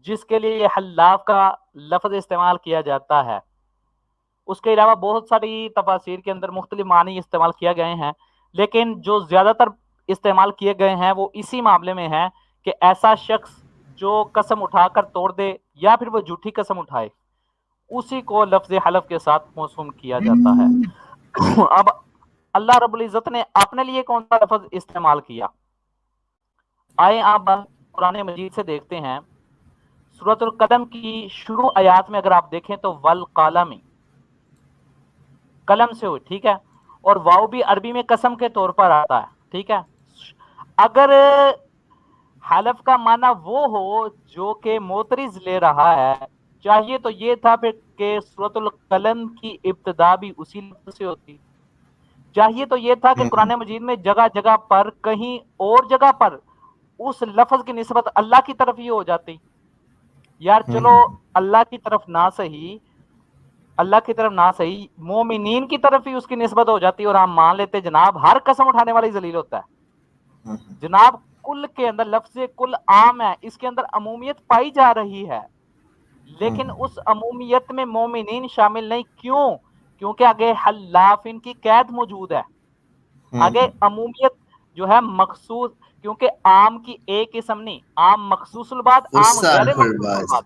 جس کے لیے یہ حلاف کا لفظ استعمال کیا جاتا ہے. اس کے علاوہ بہت ساری تفاسیر کے اندر مختلف معنی استعمال کیے گئے ہیں, لیکن جو زیادہ تر استعمال کیے گئے ہیں وہ اسی معاملے میں ہے کہ ایسا شخص جو قسم اٹھا کر توڑ دے یا پھر وہ جھوٹی قسم اٹھائے, اسی کو لفظ حلف کے ساتھ موسوم کیا جاتا ہے. اب اللہ رب العزت نے اپنے لیے کون سا لفظ استعمال کیا, آئے آپ قرآن مجید سے دیکھتے ہیں. سورۃ القلم کی شروع آیات میں اگر آپ دیکھیں تو والقلم, قلم سے ہوئی, ٹھیک ہے, اور واو بھی عربی میں قسم کے طور پر آتا ہے, ٹھیک ہے. اگر حلف کا معنی وہ ہو جو کہ موترز لے رہا ہے, چاہیے تو یہ تھا پھر کہ سورۃ القلم کی ابتدا بھی اسی لفظ سے ہوتی, چاہیے تو یہ تھا کہ قرآن مجید میں جگہ جگہ پر کہیں اور جگہ پر اس لفظ کی نسبت اللہ کی طرف ہی ہو جاتی. یار چلو اللہ کی طرف نہ صحیح, اللہ کی طرف نہ صحیح مومنین کی طرف ہی اس کی نسبت ہو جاتی, اور ہم مان لیتے جناب ہر قسم اٹھانے والی ذلیل ہوتا ہے. جناب کل کے اندر لفظ کل عام ہے, اس کے اندر عمومیت پائی جا رہی ہے, لیکن اس عمومیت میں مومنین شامل نہیں. کیوں؟ کیونکہ آگے حلافین کی قید موجود ہے. آگے عمومیت جو ہے مخصوص, کیونکہ عام کی ایک قسم نہیں, عام مخصوص البات, عام غیر مخصوص البات.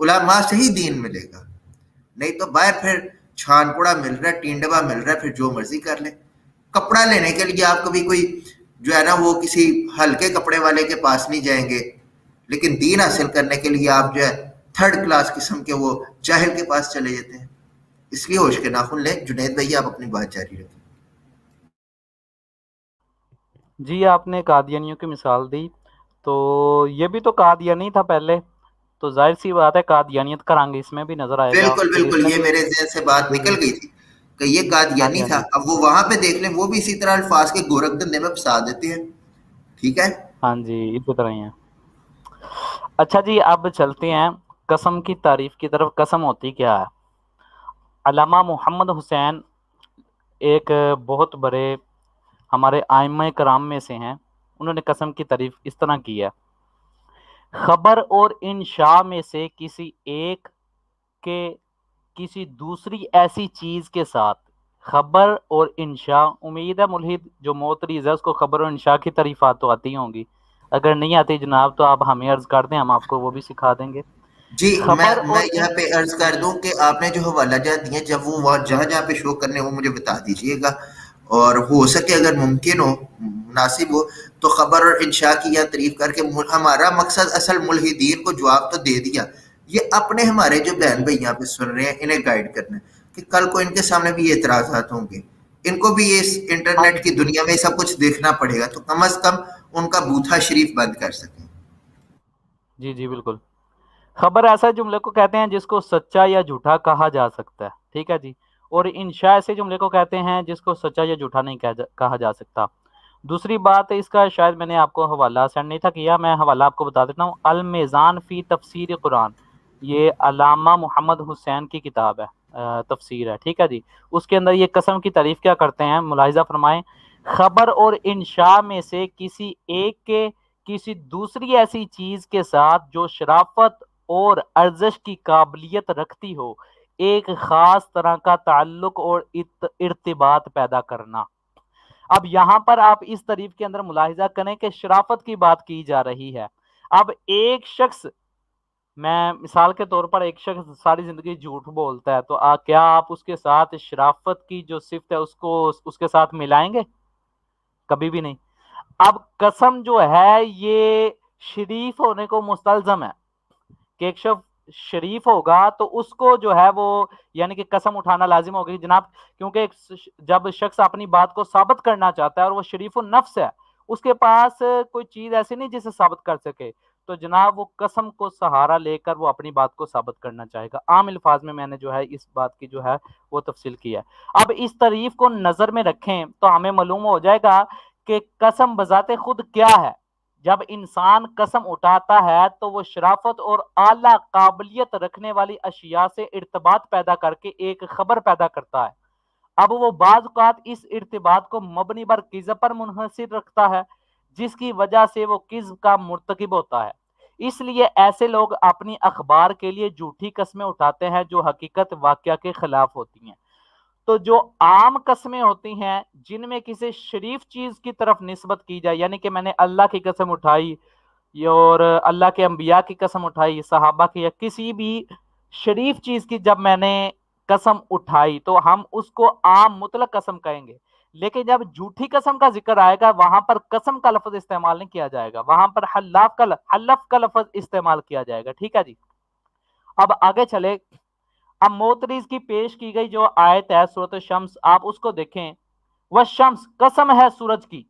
علماء سے ہی دین ملے گا، نہیں تو باہر پھر چھان پوڑا مل رہا ہے، ٹینڈبا مل رہا ہے، پھر جو مرضی کر لیں۔ کپڑا لینے کے لیے آپ کبھی کوئی جو ہے نا وہ کسی ہلکے کپڑے والے کے پاس نہیں جائیں گے، لیکن دین حاصل کرنے کے لیے آپ جو ہے تھرڈ کلاس قسم کے وہ جاہل کے پاس چلے جاتے ہیں۔ اس لیے ہوش کے ناخن لیں۔ جنید بھائی آپ اپنی بات جاری رکھیں۔ جی آپ نے قادیانیوں کی مثال دی، تو یہ بھی تو قادیانی تھا پہلے، تو ظاہر سی بات ہے قادیانیت کا رنگ اس میں بھی نظر آئے گا، بالکل پھر اس بالکل، میں یہ بھی میرے ذہن سے بات جی جی نکل گئی تھی کہ یہ ہاں جی قادیانی ہاں تھا۔ جی اب وہ وہاں پہ دیکھ لیں، وہ بھی اسی طرح الفاظ کے گورکھ دندے میں پھنسا دیتے ہیں۔ ٹھیک ہے، ہاں جی اسی طرح ہی ہے۔ اچھا جی اب چلتے ہیں قسم کی تعریف کی طرف۔ قسم ہوتی کیا ہے؟ علامہ محمد حسین ایک بہت بڑے ہمارے ائمہ کرام میں سے ہیں، انہوں نے قسم کی تعریف اس طرح کی ہے: خبر اور انشاء میں سے کسی ایک کے کسی دوسری ایسی چیز کے ساتھ۔ خبر اور انشاء، امید ہے ملحد جو معترض ہے اس کو خبر اور انشاء کی تعریفات تو آتی ہوں گی، اگر نہیں آتی جناب تو آپ ہمیں عرض کر دیں، ہم آپ کو وہ بھی سکھا دیں گے۔ جی خبر میں اور یہاں پہ عرض کر جی دوں کہ آپ نے جو حوالہ جات دیے جب وہ وہاں جہاں جہاں پہ شو کرنے وہ مجھے بتا دیجئے گا، اور ہو سکے اگر ممکن ہو مناسب ہو تو خبر اور انشاء کی یا تعریف کر کے ہمارا مقصد اصل ملحدین کو جواب تو دے دیا، یہ اپنے ہمارے جو جی بہن بھائی یہاں پہ سن رہے ہیں انہیں گائیڈ کرنا ہے کہ کل کو ان کے سامنے بھی یہ اعتراضات ہوں گے، ان کو بھی اس ہاں انٹرنیٹ کی جی دنیا میں سب کچھ دیکھنا پڑے گا، تو کم از کم ان کا بوتھا شریف بند کر سکیں۔ جی جی بالکل۔ خبر ایسا جملے کو کہتے ہیں جس کو سچا یا جھوٹا کہا جا سکتا ہے، ٹھیک ہے جی، اور انشاء ایسے جملے کو کہتے ہیں جس کو سچا یا جھوٹا نہیں کہا جا سکتا۔ دوسری بات اس کا شاید میں نے آپ کو حوالہ سینڈ نہیں تھا کیا، میں حوالہ آپ کو بتا دیتا ہوں، المیزان فی تفسیر قرآن، یہ علامہ محمد حسین کی کتاب ہے، تفسیر ہے، ٹھیک ہے جی، اس کے اندر یہ قسم کی تعریف کیا کرتے ہیں ملاحظہ فرمائیں: خبر اور انشاء میں سے کسی ایک کے کسی دوسری ایسی چیز کے ساتھ جو شرافت اور ارزش کی قابلیت رکھتی ہو، ایک خاص طرح کا تعلق اور ارتباط پیدا کرنا۔ اب یہاں پر آپ اس تعریف کے اندر ملاحظہ کریں کہ شرافت کی بات کی جا رہی ہے۔ اب ایک شخص، میں مثال کے طور پر ایک شخص ساری زندگی جھوٹ بولتا ہے، تو کیا آپ اس کے ساتھ شرافت کی جو صفت ہے اس کو اس کے ساتھ ملائیں گے؟ کبھی بھی نہیں۔ اب قسم جو ہے یہ شریف ہونے کو مستلزم ہے، کہ ایک شخص شریف ہوگا تو اس کو جو ہے وہ یعنی کہ قسم اٹھانا لازم ہوگی جناب، کیونکہ جب شخص اپنی بات کو ثابت کرنا چاہتا ہے اور وہ شریف النفس ہے، اس کے پاس کوئی چیز ایسی نہیں جسے ثابت کر سکے، تو جناب وہ قسم کو سہارا لے کر وہ اپنی بات کو ثابت کرنا چاہے گا۔ عام الفاظ میں نے جو ہے اس بات کی جو ہے وہ تفصیل کی ہے۔ اب اس تعریف کو نظر میں رکھیں تو ہمیں معلوم ہو جائے گا کہ قسم بذات خود کیا ہے۔ جب انسان قسم اٹھاتا ہے تو وہ شرافت اور اعلیٰ قابلیت رکھنے والی اشیاء سے ارتباط پیدا کر کے ایک خبر پیدا کرتا ہے۔ اب وہ بعض اوقات اس ارتباط کو مبنی بر کذب پر منحصر رکھتا ہے، جس کی وجہ سے وہ کذب کا مرتکب ہوتا ہے۔ اس لیے ایسے لوگ اپنی اخبار کے لیے جھوٹی قسمیں اٹھاتے ہیں جو حقیقت واقعہ کے خلاف ہوتی ہیں۔ تو جو عام قسمیں ہوتی ہیں جن میں کسی شریف چیز کی طرف نسبت کی جائے، یعنی کہ میں نے اللہ کی قسم اٹھائی اور اللہ کے انبیاء کی قسم اٹھائی، صحابہ کی، یا کسی بھی شریف چیز کی جب میں نے قسم اٹھائی تو ہم اس کو عام مطلق قسم کہیں گے، لیکن جب جھوٹی قسم کا ذکر آئے گا وہاں پر قسم کا لفظ استعمال نہیں کیا جائے گا، وہاں پر حلف کا لفظ استعمال کیا جائے گا، ٹھیک ہے جی۔ اب آگے چلے، اب موتریز کی پیش کی گئی جو آیت ہے سورۃ الشمس، آپ اس کو دیکھیں، والشمس قسم ہے سورج کی۔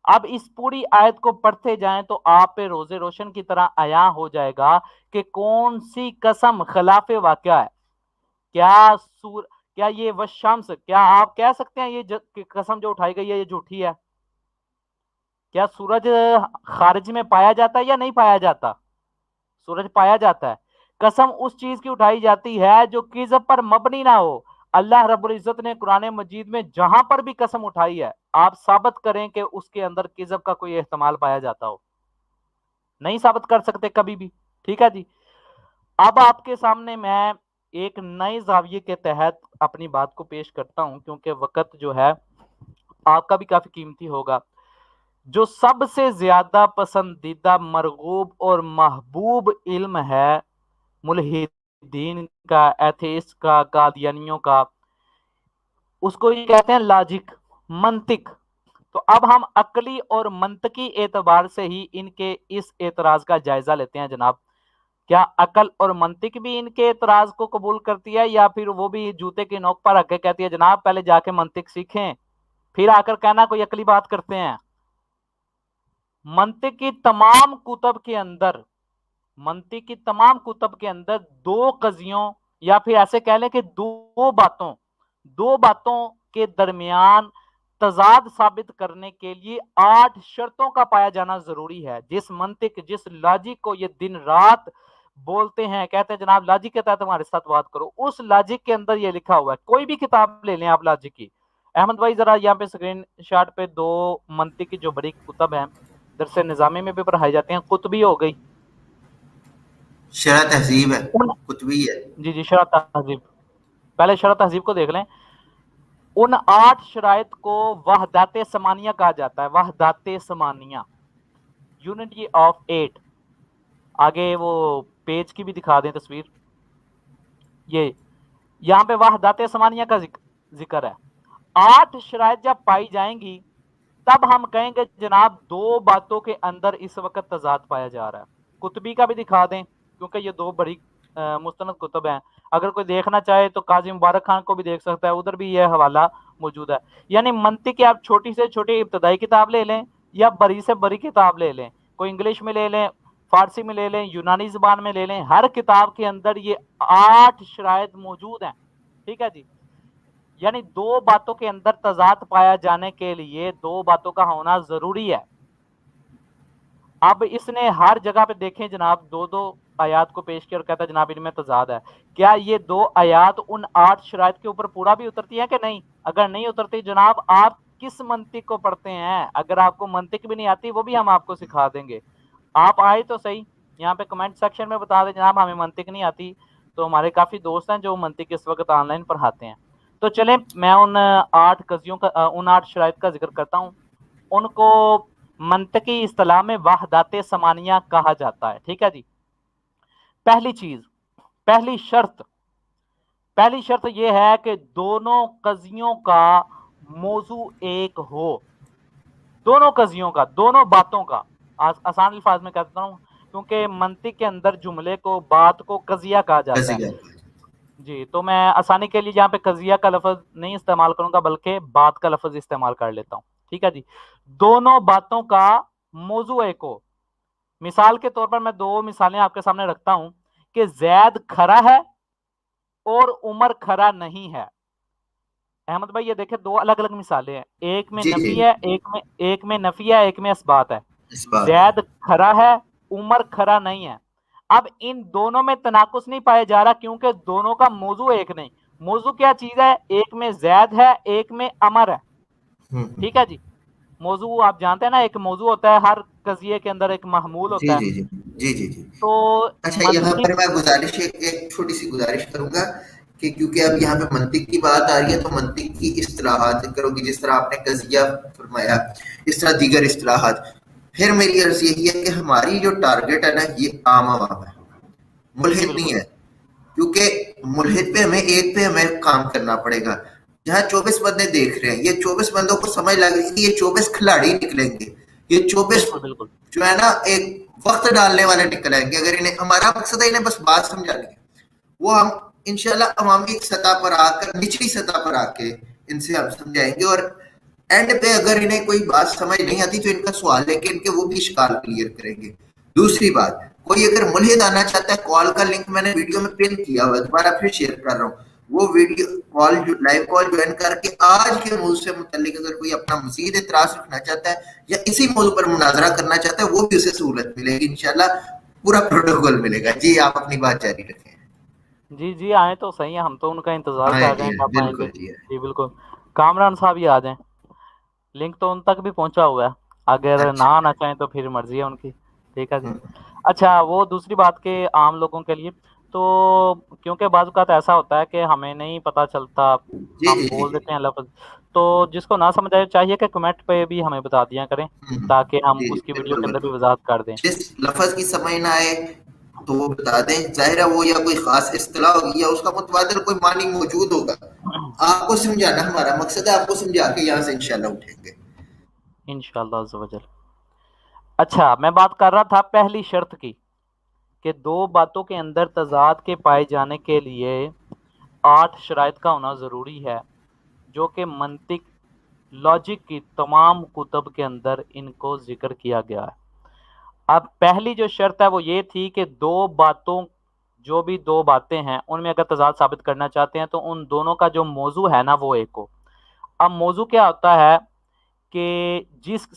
اب اس پوری آیت کو پڑھتے جائیں تو آپ پہ روز روشن کی طرح عیاں ہو جائے گا کہ کون سی قسم خلاف واقعہ ہے۔ کیا یہ والشمس، کیا آپ کہہ سکتے ہیں یہ قسم جو اٹھائی گئی ہے یہ جھوٹی ہے؟ کیا سورج خارج میں پایا جاتا ہے یا نہیں پایا جاتا؟ سورج پایا جاتا ہے۔ قسم اس چیز کی اٹھائی جاتی ہے جو کذب پر مبنی نہ ہو۔ اللہ رب العزت نے قرآن مجید میں جہاں پر بھی قسم اٹھائی ہے آپ ثابت کریں کہ اس کے اندر کذب کا کوئی احتمال پایا جاتا ہو، نہیں ثابت کر سکتے کبھی بھی، ٹھیک ہے جی۔ اب آپ کے سامنے میں ایک نئے زاویے کے تحت اپنی بات کو پیش کرتا ہوں، کیونکہ وقت جو ہے آپ کا بھی کافی قیمتی ہوگا۔ جو سب سے زیادہ پسندیدہ، مرغوب اور محبوب علم ہے ملحدین کا، ایتھیسٹ کا، قادیانیوں کا، اس کو یہ کہتے ہیں لاجک، منطق۔ تو اب ہم عقلی اور منطقی اعتبار سے ہی ان کے اس اعتراض کا جائزہ لیتے ہیں جناب۔ کیا عقل اور منطق بھی ان کے اعتراض کو قبول کرتی ہے، یا پھر وہ بھی جوتے کی نوک پر رکھ کے کہتی ہے جناب پہلے جا کے منطق سیکھیں پھر آ کر کہنا کوئی عقلی بات کرتے ہیں؟ منطق کی تمام کتب کے اندر دو قضیوں، یا پھر ایسے کہہ لیں کہ دو باتوں کے درمیان تضاد ثابت کرنے کے لیے 8 شرطوں کا پایا جانا ضروری ہے۔ جس منطق، جس لاجک کو یہ دن رات بولتے ہیں، کہتے ہیں جناب لاجک کے تحت ہمارے ساتھ بات کرو، اس لاجک کے اندر یہ لکھا ہوا ہے۔ کوئی بھی کتاب لے لیں آپ لاجک کی، احمد بھائی ذرا یہاں پہ اسکرین شاٹ پہ 2 منطق کی جو بڑی کتب ہیں، درس نظامی میں بھی پڑھائی جاتی ہیں، قطبی ہو گئی، شرح تہذیب ہے، قطبی ہے۔ جی شرح تہذیب، پہلے شرح تہذیب کو دیکھ لیں۔ ان 8 شرائط کو وحدات ثمانیہ کہا جاتا ہے، وحدات ثمانیہ، یونٹی آف 8۔ آگے وہ پیج کی بھی دکھا دیں تصویر، یہ یہاں پہ وحدات ثمانیہ کا ذکر ہے۔ 8 شرائط جب پائی جائیں گی تب ہم کہیں گے جناب 2 باتوں کے اندر اس وقت تضاد پایا جا رہا ہے۔ قطبی کا بھی دکھا دیں کیونکہ یہ 2 بڑی مستند کتب ہیں، اگر کوئی دیکھنا چاہے تو قاضی مبارک خان کو بھی دیکھ سکتا ہے، ادھر بھی یہ حوالہ موجود ہے۔ یعنی منطق کی آپ چھوٹی سے چھوٹی ابتدائی کتاب لے لیں یا بڑی سے بڑی کتاب لے لیں، کوئی انگلش میں لے لیں، فارسی میں لے لیں، یونانی زبان میں لے لیں، ہر کتاب کے اندر یہ 8 شرائط موجود ہیں، ٹھیک ہے جی۔ یعنی 2 باتوں کے اندر تضاد پایا جانے کے لیے 2 باتوں کا ہونا ضروری ہے۔ اب اس نے ہر جگہ پہ دیکھیں جناب 2 آیات کو پیش کیا اور کہتا ہے جناب ان میں تضاد ہے۔ کیا یہ 2 آیات ان 8 شرائط کے اوپر پورا بھی اترتی ہے کہ نہیں؟ اگر نہیں اترتی جناب آپ کس منطق کو پڑھتے ہیں؟ اگر آپ کو منطق بھی نہیں آتی وہ بھی ہم آپ کو سکھا دیں گے، آپ آئے تو صحیح، یہاں پہ کمنٹ سیکشن میں بتا دیں جناب ہمیں منطق نہیں آتی۔ تو ہمارے کافی دوست ہیں جو منطق اس وقت آن لائن پڑھاتے ہیں۔ تو چلیں میں ان 8 قضیوں کا، ان 8 شرائط کا ذکر کرتا ہوں۔ ان کو منطقی اصطلاح میں وحدات ثمانیہ کہا جاتا ہے، ٹھیک ہے جی۔ پہلی شرط یہ ہے کہ دونوں قضیوں کا موضوع ایک ہو، دونوں قضیوں کا، دونوں باتوں کا، آسان الفاظ میں کہتا ہوں کیونکہ منطق کے اندر جملے کو، بات کو قضیہ کہا جاتا ہے جی، تو میں آسانی کے لیے یہاں پہ قضیہ کا لفظ نہیں استعمال کروں گا بلکہ بات کا لفظ استعمال کر لیتا ہوں، ٹھیک ہے جی۔ دونوں باتوں کا موضوع ایک ہو۔ مثال کے طور پر میں 2 مثالیں آپ کے سامنے رکھتا ہوں کہ زید کھڑا ہے اور عمر کھڑا نہیں ہے۔ احمد بھائی یہ دیکھیں 2 الگ الگ مثالیں ہیں، ایک میں نفی ہے، ایک میں نفی ہے، ایک میں اثبات ہے۔ زید کھڑا ہے، عمر کھڑا نہیں ہے۔ اب ان دونوں میں تناقض نہیں پایا جا رہا کیونکہ دونوں کا موضوع ایک نہیں۔ موضوع کیا چیز ہے؟ ایک میں زید ہے، ایک میں عمر ہے، ٹھیک ہے جی۔ موضوع آپ جانتے ہیں نا، ایک موضوع ہوتا ہے، ہر قضیے کے اندر ایک محمول ہوتا ہے۔ جی تو اچھا یہاں پر میں گزارش، ایک چھوٹی سی گزارش کروں گا کہ کیونکہ اب یہاں پہ منطق کی بات آ رہی ہے تو منطق کی اصطلاحات کرو گی، جس طرح آپ نے قضیہ فرمایا اس طرح دیگر اصطلاحات۔ پھر میری عرض یہی ہے کہ ہماری جو ٹارگٹ ہے نا یہ عام عوام ہے، ملحد نہیں ہے، کیونکہ ملحد پہ ہمیں کام کرنا پڑے گا۔ جہاں 24 بندے دیکھ رہے ہیں، یہ 24 بندوں کو سمجھ لگ رہی ہے کہ یہ 24 کھلاڑی نکلیں گے، یہ 24 جو ہے نا ایک وقت ڈالنے والے نکل آئیں گے۔ اگر انہیں، ہمارا مقصد ہے انہیں بس بات سمجھانی ہے، وہ ہم انشاءاللہ عوامی سطح پر آ کر، نچلی سطح پر آ کے ان سے ہم سمجھائیں گے، اور اینڈ پہ اگر انہیں کوئی بات سمجھ نہیں آتی تو ان کا سوال ہے کہ ان کے وہ بھی اشکال کلیئر کریں گے۔ دوسری بات، کوئی اگر ملحد آنا چاہتا ہے، کال کا لنک میں نے ویڈیو میں پن کیا ہوا ہے، دوبارہ پھر شیئر کر رہا ہوں، وہ ویڈیو کال، لائیو کال جوائن کر کے آج کے موضوع سے متعلق اگر کوئی اپنا مزید اعتراض رکھنا چاہتا ہے یا اسی موضوع پر مناظرہ کرنا چاہتا ہے، وہ بھی اسے سہولت ملے گی انشاءاللہ، پورا پروٹوکول ملے گا۔ جی آپ اپنی بات جاری رکھیں۔ جی آئیں تو صحیح ہے، ہم تو ان کا انتظار کر رہے ہیں کب آئیں گے۔ جی بالکل، کامران صاحب ہی آ جائیں، لنک تو ان تک بھی پہنچا ہوا ہے، اگر نہ آنا چاہیں تو پھر مرضی ہے ان کی، ٹھیک ہے جی۔ اچھا وہ دوسری بات کہ عام لوگوں کے لیے تو کیونکہ بعض اوقات ایسا ہوتا ہے کہ ہمیں نہیں پتہ چلتا، ہم بول دیتے ہیں لفظ، تو جس کو نہ سمجھ آئے چاہیے کہ کمنٹ پہ بھی ہمیں بتا دیا کریں تاکہ ہم اس کی ویڈیو کے اندر بھی وضاحت کر دیں۔ جس لفظ کی سمجھ نہ آئے تو وہ بتا دیں. ظاہر ہے وہ یا کوئی خاص اصطلاح ہوگی یا اس کا متبادل کوئی معنی موجود ہوگا. آپ کو سمجھانا ہمارا مقصد ہے, آپ کو سمجھا کے یہاں سے انشاءاللہ اٹھیں گے انشاءاللہ عز و جل. اچھا میں بات کر رہا تھا پہلی شرط کی کہ دو باتوں کے اندر تضاد کے پائے جانے کے لیے 8 شرائط کا ہونا ضروری ہے, جو کہ منطق لاجک کی تمام کتب کے اندر ان کو ذکر کیا گیا ہے. اب پہلی جو شرط ہے وہ یہ تھی کہ دو باتوں, جو بھی دو باتیں ہیں ان میں اگر تضاد ثابت کرنا چاہتے ہیں تو ان دونوں کا جو موضوع ہے نا وہ ایک ہو. اب موضوع کیا ہوتا ہے کہ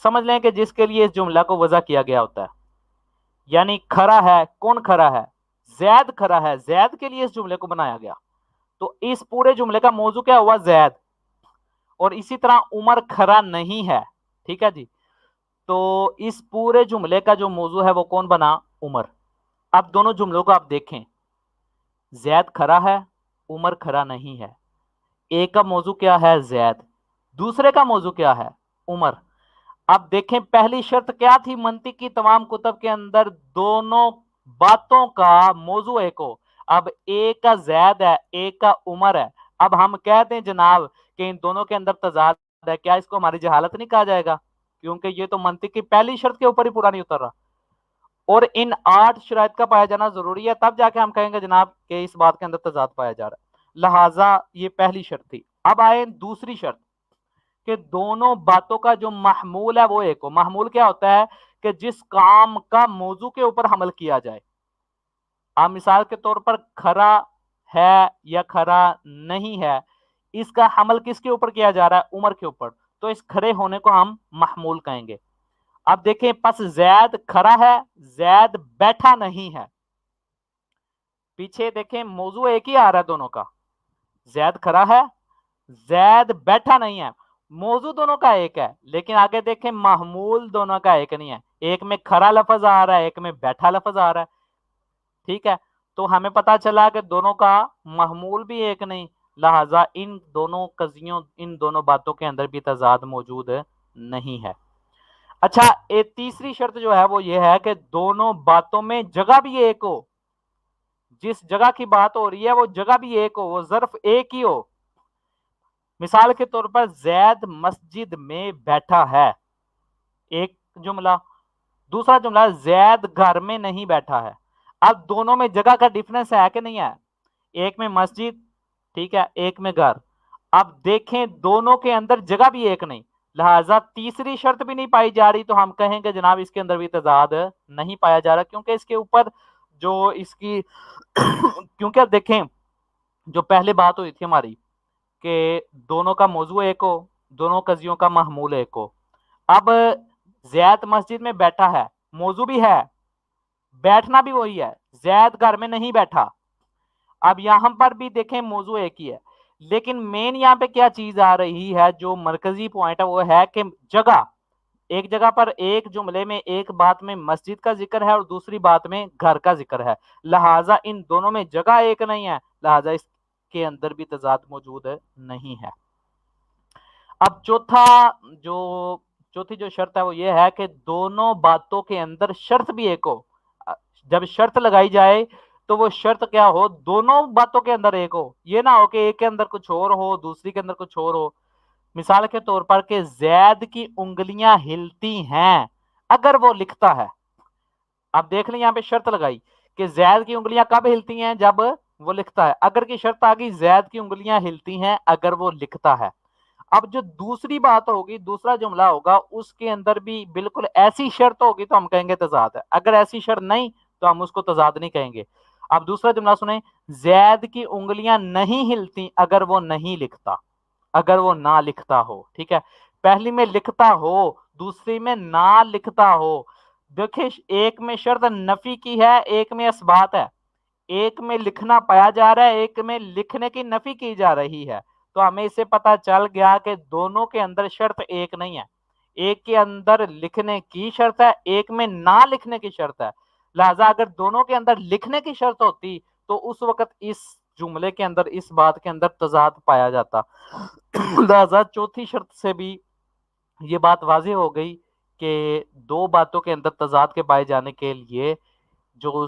سمجھ لیں کہ جس کے لیے اس جملہ کو وضع کیا گیا ہوتا ہے, یعنی کھڑا ہے, کون کھڑا ہے؟ زید کھڑا ہے, زید کے لیے اس جملے کو بنایا گیا. تو اس پورے جملے کا موضوع کیا ہوا؟ زید. اور اسی طرح عمر کھڑا نہیں ہے, ٹھیک ہے جی, تو اس پورے جملے کا جو موضوع ہے وہ کون بنا؟ عمر. اب دونوں جملوں کو آپ دیکھیں, زید کھڑا ہے, عمر کھڑا نہیں ہے. ایک کا موضوع کیا ہے؟ زید. دوسرے کا موضوع کیا ہے؟ عمر. اب دیکھیں پہلی شرط کیا تھی منطق کی تمام کتب کے اندر؟ دونوں باتوں کا موضوع ایک ہو. اب ایک کا زید ہے, ایک کا عمر ہے. اب ہم کہتے ہیں جناب کہ ان دونوں کے اندر تضاد ہے, کیا اس کو ہماری جہالت نہیں کہا جائے گا؟ کیونکہ یہ تو منطق کی پہلی شرط کے اوپر ہی پورا نہیں اتر رہا, اور ان 8 شرائط کا پایا جانا ضروری ہے, تب جا کے ہم کہیں گے جناب کہ اس بات کے اندر تضاد پایا جا رہا ہے. لہٰذا یہ پہلی شرط تھی. اب آئے دوسری شرط کہ دونوں باتوں کا جو محمول ہے وہ ایک ہو. محمول کیا ہوتا ہے؟ کہ جس کام کا موضوع کے اوپر حمل کیا جائے. آپ مثال کے طور پر کھڑا ہے یا کھڑا نہیں ہے, اس کا حمل کس کے اوپر کیا جا رہا ہے؟ عمر کے اوپر. تو اس کھڑے ہونے کو ہم محمول کہیں گے. اب دیکھیں پس زید کھڑا ہے, زید بیٹھا نہیں ہے. پیچھے دیکھیں موضوع ایک ہی آ رہا ہے دونوں کا, زید کھڑا ہے, زید بیٹھا نہیں ہے. موضوع دونوں کا ایک ہے, لیکن آگے دیکھیں محمول دونوں کا ایک نہیں ہے. ایک میں کھڑا لفظ آ رہا ہے, ایک میں بیٹھا لفظ آ رہا ہے, ٹھیک ہے. تو ہمیں پتا چلا کہ دونوں کا محمول بھی ایک نہیں, لہٰذا ان دونوں قضیوں, ان دونوں باتوں کے اندر بھی تضاد موجود نہیں ہے. اچھا ایک تیسری شرط جو ہے وہ یہ ہے کہ دونوں باتوں میں جگہ بھی ایک ہو. جس جگہ کی بات ہو رہی ہے وہ جگہ بھی ایک ہو, وہ ظرف ایک ہی ہو. مثال کے طور پر زید مسجد میں بیٹھا ہے, ایک جملہ. دوسرا جملہ زید گھر میں نہیں بیٹھا ہے. اب دونوں میں جگہ کا ڈفرنس ہے کہ نہیں ہے؟ ایک میں مسجد, ٹھیک ہے, ایک میں گھر. اب دیکھیں دونوں کے اندر جگہ بھی ایک نہیں, لہٰذا تیسری شرط بھی نہیں پائی جا رہی. تو ہم کہیں گے جناب اس کے اندر بھی تضاد نہیں پایا جا رہا, کیونکہ اس کے اوپر جو اس کی کیونکہ دیکھیں جو پہلے بات ہوئی تھی ہماری کہ دونوں کا موضوع ایک ہو, دونوں قضیوں کا محمول ایک ہو. اب زید مسجد میں بیٹھا ہے, موضوع بھی ہے, بیٹھنا بھی وہی ہے, زید گھر میں نہیں بیٹھا. اب یہاں پر بھی دیکھیں موضوع ایک ہی ہے, لیکن مین یہاں پہ کیا چیز آ رہی ہے, جو مرکزی پوائنٹ ہے وہ ہے کہ جگہ. ایک جگہ پر ایک جملے میں ایک بات میں مسجد کا ذکر ہے اور دوسری بات میں گھر کا ذکر ہے, لہٰذا ان دونوں میں جگہ ایک نہیں ہے, لہٰذا اس کے اندر بھی تضاد موجود نہیں ہے. اب چوتھی جو شرط ہے وہ یہ ہے کہ دونوں باتوں کے اندر شرط بھی ایک ہو. جب شرط لگائی جائے تو وہ شرط کیا ہو؟ دونوں باتوں کے اندر ایک ہو. یہ نہ ہو کہ ایک کے اندر کچھ اور ہو, دوسری کے اندر کچھ اور ہو. مثال کے طور پر کہ زید کی انگلیاں ہلتی ہیں اگر وہ لکھتا ہے. اب دیکھ لیں یہاں پہ شرط لگائی کہ زید کی انگلیاں کب ہلتی ہیں؟ جب وہ لکھتا ہے. اگر کی شرط آ گئی زید کی انگلیاں ہلتی ہیں اگر وہ لکھتا ہے. اب جو دوسری بات ہوگی, دوسرا جملہ ہوگا, اس کے اندر بھی بالکل ایسی شرط ہوگی تو ہم کہیں گے تضاد ہے. اگر ایسی شرط نہیں تو ہم اس کو تضاد نہیں کہیں گے. اب دوسرا جملہ سنیں, زید کی انگلیاں نہیں ہلتی اگر وہ نہیں لکھتا, اگر وہ نہ لکھتا ہو. ٹھیک ہے, پہلی میں لکھتا ہو, دوسری میں نہ لکھتا ہو. دیکھیں ایک میں شرط نفی کی ہے, ایک میں اثبات ہے. ایک میں لکھنا پایا جا رہا ہے, ایک میں لکھنے کی نفی کی جا رہی ہے. تو ہمیں اس سے پتا چل گیا کہ دونوں کے اندر شرط ایک نہیں ہے. ایک کے اندر لکھنے کی شرط ہے, ایک میں نہ لکھنے کی شرط ہے. لہذا اگر دونوں کے اندر لکھنے کی شرط ہوتی تو اس وقت اس جملے کے اندر, اس بات کے اندر تضاد پایا جاتا. لہذا چوتھی شرط سے بھی یہ بات واضح ہو گئی کہ دو باتوں کے اندر تضاد کے پائے جانے کے لیے جو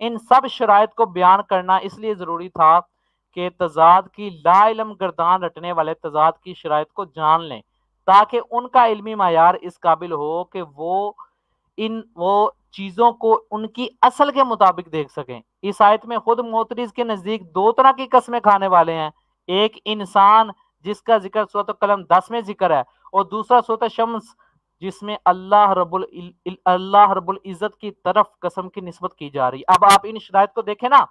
ان سب شرائط کو بیان کرنا اس لیے ضروری تھا کہ تضاد کی لا علم گردان رٹنے والے تضاد کی شرائط کو جان لیں، تاکہ ان کا علمی معیار اس قابل ہو کہ وہ چیزوں کو ان کی اصل کے مطابق دیکھ سکیں۔ اس آیت میں خود معترض کے نزدیک دو طرح کی قسمیں کھانے والے ہیں، ایک انسان جس کا ذکر سورۃ القلم 10 میں ذکر ہے، اور دوسرا سورۃ شمس جس میں اللہ رب العزت کی طرف قسم کی نسبت کی جا رہی۔ اب آپ ان شرائط کو دیکھیں نا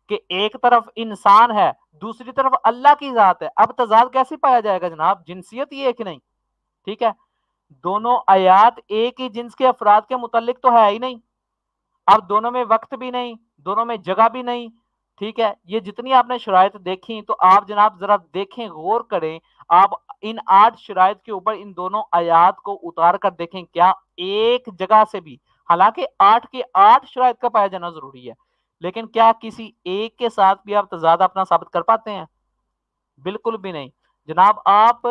کہ ایک طرف انسان ہے، دوسری طرف اللہ کی ذات ہے، اب تضاد کیسے پایا جائے گا جناب؟ جنسیت ہی ایک نہیں، ٹھیک ہے، دونوں آیات ایک ہی جنس کے افراد کے متعلق تو ہے ہی نہیں، اب دونوں میں وقت بھی نہیں، دونوں میں جگہ بھی نہیں، ٹھیک ہے۔ یہ جتنی آپ نے شرائط دیکھی تو آپ جناب ذرا دیکھیں، غور کریں، آپ ان 8 شرائط کے اوپر ان دونوں آیات کو اتار کر دیکھیں، کیا ایک جگہ سے بھی، حالانکہ 8 کے 8 شرائط کا پایا جانا ضروری ہے، لیکن کیا کسی ایک کے ساتھ بھی آپ تضاد اپنا ثابت کر پاتے ہیں؟ بالکل بھی نہیں جناب۔ آپ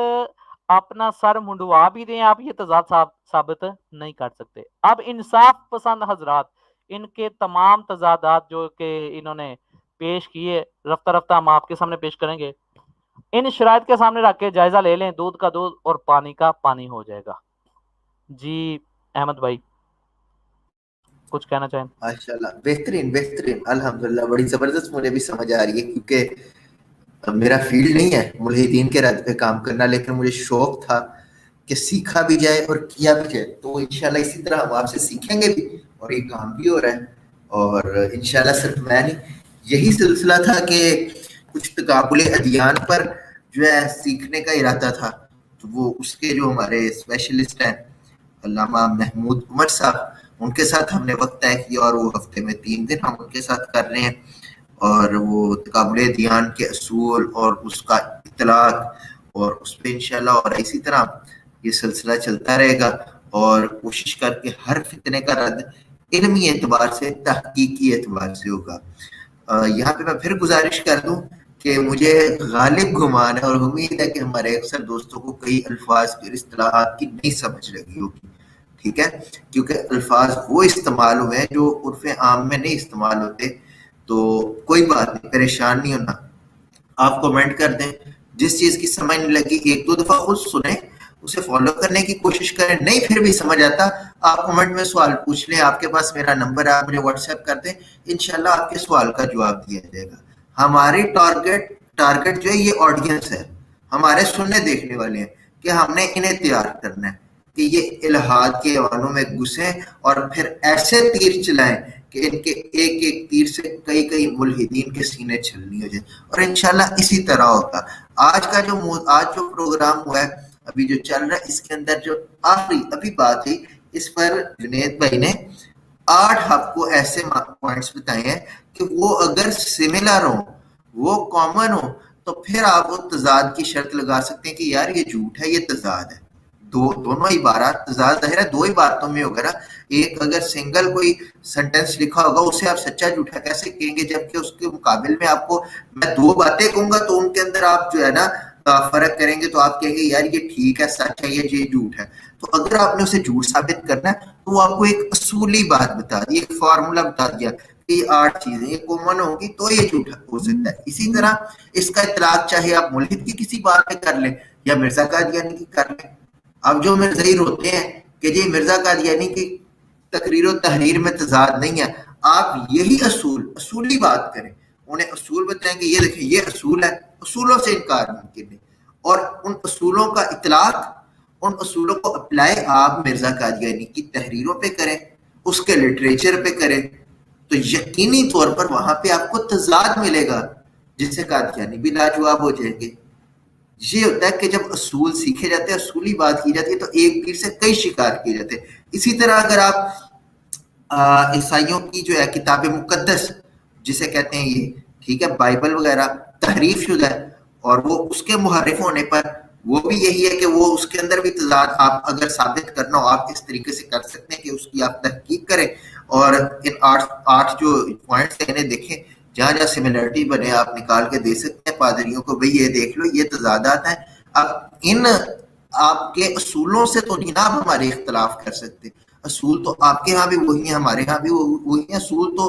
اپنا سر منڈوا بھی دیں، آپ یہ تضاد ثابت نہیں کر سکتے۔ اب انصاف پسند حضرات ان کے تمام تضادات جو کہ انہوں نے پیش کیے رفتہ رفتہ ہم آپ کے سامنے پیش کریں گے، ان شرائط کے سامنے رکھ کے جائزہ لے لیں، دودھ کا دودھ اور پانی کا پانی ہو جائے گا۔ جی احمد بھائی کچھ کہنا چاہیں؟ ماشاءاللہ، بہترین بہترین، الحمدللہ، بڑی زبردست مجھے بھی سمجھ آ رہی ہے، کیونکہ میرا فیلڈ نہیں ہے ملحدین کے رد پہ کام کرنا، لیکن مجھے شوق تھا کہ سیکھا بھی جائے اور کیا بھی جائے، تو انشاءاللہ اسی طرح ہم آپ سے سیکھیں گے بھی، اور یہ کام بھی ہو رہا ہے، اور انشاءاللہ صرف میں نہیں، یہی سلسلہ تھا کہ کچھ تقابل ادیان پر جو ہے سیکھنے کا ارادہ تھا، تو وہ اس کے جو ہمارے اسپیشلسٹ ہیں علامہ محمود عمر صاحب، ان کے ساتھ ہم نے وقت طے کیا، اور وہ ہفتے میں 3 دن ہم ان کے ساتھ کر رہے ہیں، اور وہ تقابل دیان کے اصول اور اس کا اطلاق، اور اس پہ انشاءاللہ اور اسی طرح یہ سلسلہ چلتا رہے گا، اور کوشش کر کے ہر فتنے کا رد علمی اعتبار سے، تحقیقی اعتبار سے ہوگا۔ یہاں پہ میں پھر گزارش کر دوں کہ مجھے غالب گمان ہے اور امید ہے کہ ہمارے اکثر دوستوں کو کئی الفاظ کی اصطلاحات کی نہیں سمجھ لگی ہوگی، ٹھیک ہے، کیونکہ الفاظ وہ استعمال ہوئے ہیں جو عرف عام میں نہیں استعمال ہوتے، تو کوئی بات نہیں، پریشان نہیں ہونا، آپ کمنٹ کر دیں، جس چیز کی سمجھ نہیں لگی 1-2 دفعہ خود سنیں، اسے فالو کرنے کی کوشش کریں، نہیں پھر بھی سمجھ آتا آپ کمنٹ میں سوال پوچھ لیں، آپ کے پاس میرا نمبر ہے، آپ مجھے واٹس ایپ کر دیں، انشاءاللہ آپ کے سوال کا جواب دیا جائے گا۔ ہماری ٹارگٹ جو ہے یہ آڈینس ہے، ہمارے سننے دیکھنے والے ہیں، کہ ہم نے انہیں تیار کرنا ہے کہ یہ الہاد کے ایوانوں میں گھسیں اور پھر ایسے تیر چلائیں کہ ان کے ایک ایک تیر سے کئی ملحدین کے سینے چھلنی ہو جائے، اور انشاءاللہ اسی طرح ہوگا۔ آج جو پروگرام ہوا ہے، ابھی جو چل رہا ہے، اس کے اندر جو آخری ابھی بات ہے، اس پر جنید بھائی نے 8 آپ کو ایسے پوائنٹس بتائے ہیں کہ وہ اگر سملر ہوں، وہ کامن ہوں، تو پھر آپ وہ تضاد کی شرط لگا سکتے ہیں کہ یار یہ جھوٹ ہے، یہ تضاد ہے۔ دونوں عبارات تضاد ظاہر ہے 2 عبارتوں میں ہوگا نا، ایک اگر سنگل کوئی سنٹینس لکھا ہوگا اسے آپ سچا جھوٹا کیسے کہیں گے، جبکہ اس کے مقابل میں آپ کو میں 2 باتیں کہوں گا تو ان کے اندر آپ جو ہے نا فرق کریں گے، تو آپ کہیں گے یار یہ ٹھیک ہے، سچ ہے، یہ جھوٹ ہے۔ تو اگر آپ نے اسے جھوٹ ثابت کرنا ہے تو وہ آپ کو ایک اصولی بات بتا دی، ایک فارمولا بتا دیا کہ یہ 8 چیزیں یہ کامن ہوگی تو یہ جھوٹ ہو سکتا ہے۔ اسی طرح اس کا اطلاق چاہے آپ ملحد کی کسی بات پہ کر لیں یا مرزا قادیانی کی کر لیں۔ اب جو مرزائی روتے ہیں کہ جی مرزا قادیانی کی تقریر و تحریر میں تضاد نہیں ہے، آپ یہی اصولی بات کریں، انہیں اصول بتائیں کہ یہ دیکھیں یہ اصول ہے، اصولوں سے انکار ممکن نہیں، اور ان اصولوں کا اطلاق، ان اصولوں کو اپلائی آپ مرزا قادیانی کی تحریروں پہ کریں، اس کے لٹریچر پہ کریں، تو یقینی طور پر وہاں پہ آپ کو تضاد ملے گا، جس سے قادیانی بھی لاجواب ہو جائیں گے۔ یہ ہوتا ہے کہ جب اصول سیکھے جاتے ہیں، اصولی بات کی جاتی ہے، تو ایک تیر سے کئی شکار کیے جاتے ہیں۔ اسی طرح اگر آپ عیسائیوں کی جو ہے کتاب مقدس جسے کہتے ہیں یہ، ٹھیک ہے، بائبل وغیرہ تحریف شدہ ہے، اور وہ اس کے محرف ہونے پر وہ بھی یہی ہے کہ وہ اس کے اندر بھی تضاد آپ اگر ثابت کرنا ہو آپ اس طریقے سے کر سکتے ہیں کہ اس کی آپ تحقیق کریں، اور ان 8 جو پوائنٹس ہیں انہیں دیکھیں، جہاں جہاں سملرٹی بنے آپ نکال کے دے سکتے ہیں پادریوں کو، بھئی یہ دیکھ لو یہ تضادات ہیں۔ اب ان آپ کے اصولوں سے تو جناب ہمارے اختلاف کر سکتے، اصول تو آپ کے ہاں بھی وہی ہیں، ہمارے ہاں بھی وہی ہیں، اصول تو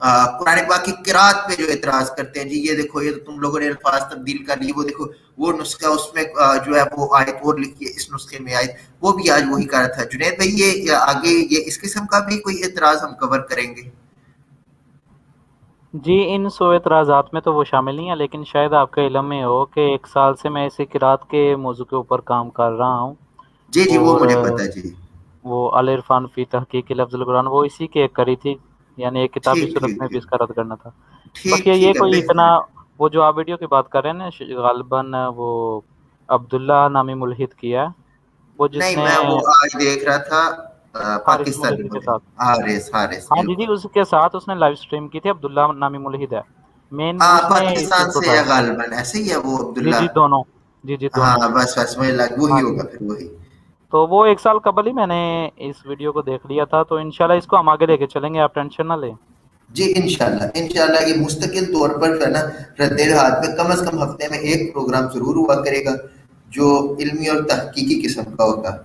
قرآن پاک کی قرات پہ جو اعتراض کرتے ہیں، جی یہ دیکھو یہ تو تم لوگوں نے الفاظ تبدیل کر لیے، وہ دیکھو وہ نسخہ اس میں جو ہے وہ آیت اور لکھی ہے، اس نسخے میں آیت، وہ بھی آج وہی کر رہا تھا۔ جنید بھائی یہ آگے یہ اس قسم کا بھی کوئی اعتراض ہم کور کریں گے؟ جی ان 100 اعتراضات میں تو وہ شامل نہیں ہے، لیکن شاید آپ کے علم میں ہو کہ 1 سال سے میں اسی قرات کے موضوع کے اوپر کام کر رہا ہوں، جی جی وہ اور مجھے پتا جی۔ وہ العرفان فی تحقیق لفظ القرآن وہ اسی کی ایک کری تھی، یعنی ایک کتابی ٹھیک صورت ٹھیک میں بھی ٹھیک اس کا رد کرنا تھا۔ بس ٹھیک یہ ٹھیک ہے، کوئی اتنا بہترین۔ وہ جو آپ ویڈیو کی بات کر رہے ہیں نا غالباً وہ عبداللہ نامی ملحد کیا ہے، وہ جس نہیں نے میں وہ آج دیکھ رہا تھا حارث پاکستانی ملحد کے ملک، ساتھ، حارث ہاں جی بالکل۔ اس کے ساتھ اس نے لائیو سٹریم کی تھی، عبداللہ نامی ملحد ہے، مین ہاں اس نے پاکستان ایشوز سے اٹھایا۔ یا غالباً ایسے ہی ہے وہ جی عبداللہ۔ جی دونوں، جی جی ہاں دونوں، بس بس مجھے لگ وہی ہاں جی۔ ہوگا پھر وہی۔ تو وہ 1 سال قبل ہی میں نے اس ویڈیو کو دیکھ لیا تھا، تو انشاءاللہ اس کو ہم آگے لے کے چلیں گے، آپ ٹینشن نہ لیں۔ جی انشاءاللہ یہ مستقل طور پر جو ہے نا رد ہاتھ میں کم از کم ہفتے میں ایک پروگرام ضرور ہوا کرے گا جو علمی اور تحقیقی قسم کا ہوگا،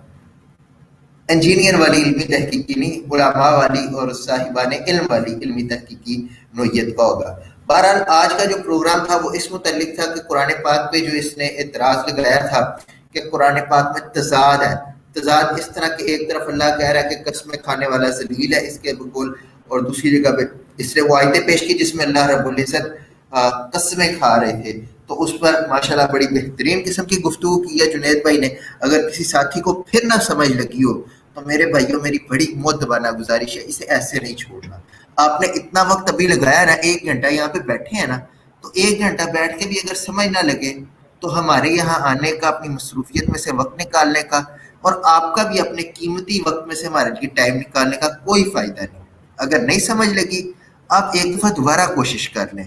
انجینئر والی علمی تحقیقی نہیں، علماء والی اور صاحبان علم والی علمی تحقیقی نوعیت کا ہوگا۔ بہرحال آج کا جو پروگرام تھا وہ اس متعلق تھا کہ قرآن پاک پہ جو اس نے اعتراض لگایا تھا کہ قرآن پاک میں تضاد ہے، تضاد اس طرح کہ ایک طرف اللہ کہہ رہا ہے کہ قسمیں کھانے والا ذلیل ہے اس کے بقول، اور دوسری جگہ پہ اس نے وہ آیتیں پیش کی جس میں اللہ رب العزت قسمیں کھا رہے تھے۔ تو اس پر ماشاءاللہ بڑی بہترین قسم کی گفتگو کی ہے جنید بھائی نے۔ اگر کسی ساتھی کو پھر نہ سمجھ لگی ہو تو میرے بھائیوں میری بڑی مؤدبانہ گزارش ہے، اسے ایسے نہیں چھوڑنا۔ آپ نے اتنا وقت ابھی لگایا نا، 1 گھنٹہ یہاں پہ بیٹھے ہیں نا، تو 1 گھنٹہ بیٹھ کے بھی اگر سمجھ نہ لگے تو ہمارے یہاں آنے کا، اپنی مصروفیت میں سے وقت نکالنے کا، اور آپ کا بھی اپنے قیمتی وقت میں سے ہمارے لیے ٹائم نکالنے کا کوئی فائدہ نہیں۔ اگر نہیں سمجھ لگی آپ ایک دفعہ دوبارہ کوشش کر لیں،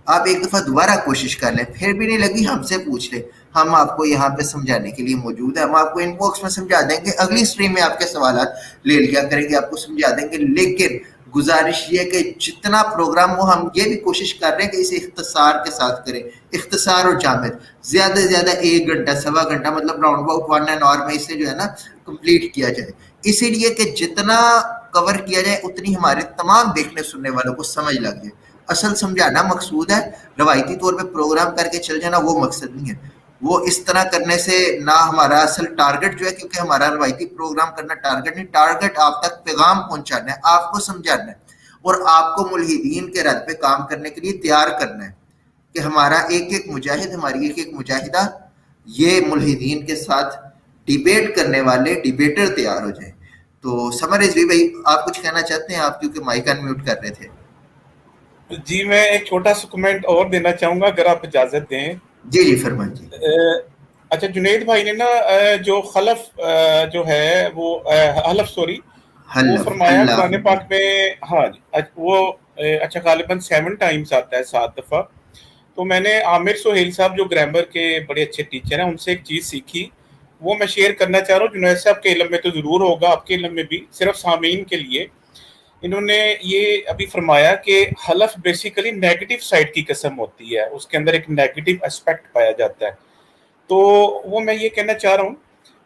آپ ایک دفعہ دوبارہ کوشش کر لیں، پھر بھی نہیں لگی ہم سے پوچھ لیں، ہم آپ کو یہاں پہ سمجھانے کے لیے موجود ہیں، ہم آپ کو ان باکس میں سمجھا دیں گے، اگلی سٹریم میں آپ کے سوالات لے لیا کریں گے، آپ کو سمجھا دیں گے۔ لیکن گزارش یہ کہ جتنا پروگرام ہو ہم یہ بھی کوشش کر رہے ہیں کہ اسے اختصار کے ساتھ کریں، اختصار اور جامع، زیادہ سے زیادہ 1 گھنٹہ 1.25 گھنٹہ مطلب راؤنڈ اباؤٹ 1 آور میں اسے جو ہے نا کمپلیٹ کیا جائے، اسی لیے کہ جتنا کور کیا جائے اتنی ہمارے تمام دیکھنے سننے والوں کو سمجھ لگ جائے۔ اصل سمجھانا مقصود ہے، روایتی طور پہ پروگرام کر کے چل جانا وہ مقصد نہیں ہے۔ وہ اس طرح کرنے سے نہ ہمارا اصل ٹارگٹ جو ہے، کیونکہ ہمارا روایتی پروگرام کرنا ٹارگٹ نہیں، ٹارگٹ آپ تک پیغام پہنچانا ہے، آپ کو سمجھانا ہے اور آپ کو ملحدین کے رد پہ کام کرنے کے لیے تیار کرنا ہے کہ ہمارا ایک ایک مجاہد، ہماری ایک ایک مجاہدہ یہ ملحدین کے ساتھ ڈیبیٹ کرنے والے ڈیبیٹر تیار ہو جائیں۔ تو سمر رضوی بھائی آپ کچھ کہنا چاہتے ہیں؟ آپ کیونکہ مائک انمیوٹ کر رہے تھے۔ جی میں ایک چھوٹا سا کمنٹ اور دینا چاہوں گا اگر آپ اجازت دیں۔ جی جی فرمائیں جی۔ اچھا جنید بھائی نے نا جو خلف جو ہے وہ حلف سوری وہ حلف فرمایا اللہ قرآن پاک میں، ہاں جی وہ اچھا غالباً 7 ٹائمز آتا ہے، 7 دفعہ۔ تو میں نے عامر سہیل صاحب جو گرامر کے بڑے اچھے ٹیچر ہیں ان سے ایک چیز سیکھی، وہ میں شیئر کرنا چاہ رہا ہوں۔ جنید صاحب کے علم میں تو ضرور ہوگا، آپ کے علم میں بھی، صرف سامعین کے لیے۔ انہوں نے یہ ابھی فرمایا کہ حلف بیسیکلی نیگیٹو سائڈ کی قسم ہوتی ہے، اس کے اندر ایک نیگیٹو اسپیکٹ پایا جاتا ہے۔ تو وہ میں یہ کہنا چاہ رہا ہوں،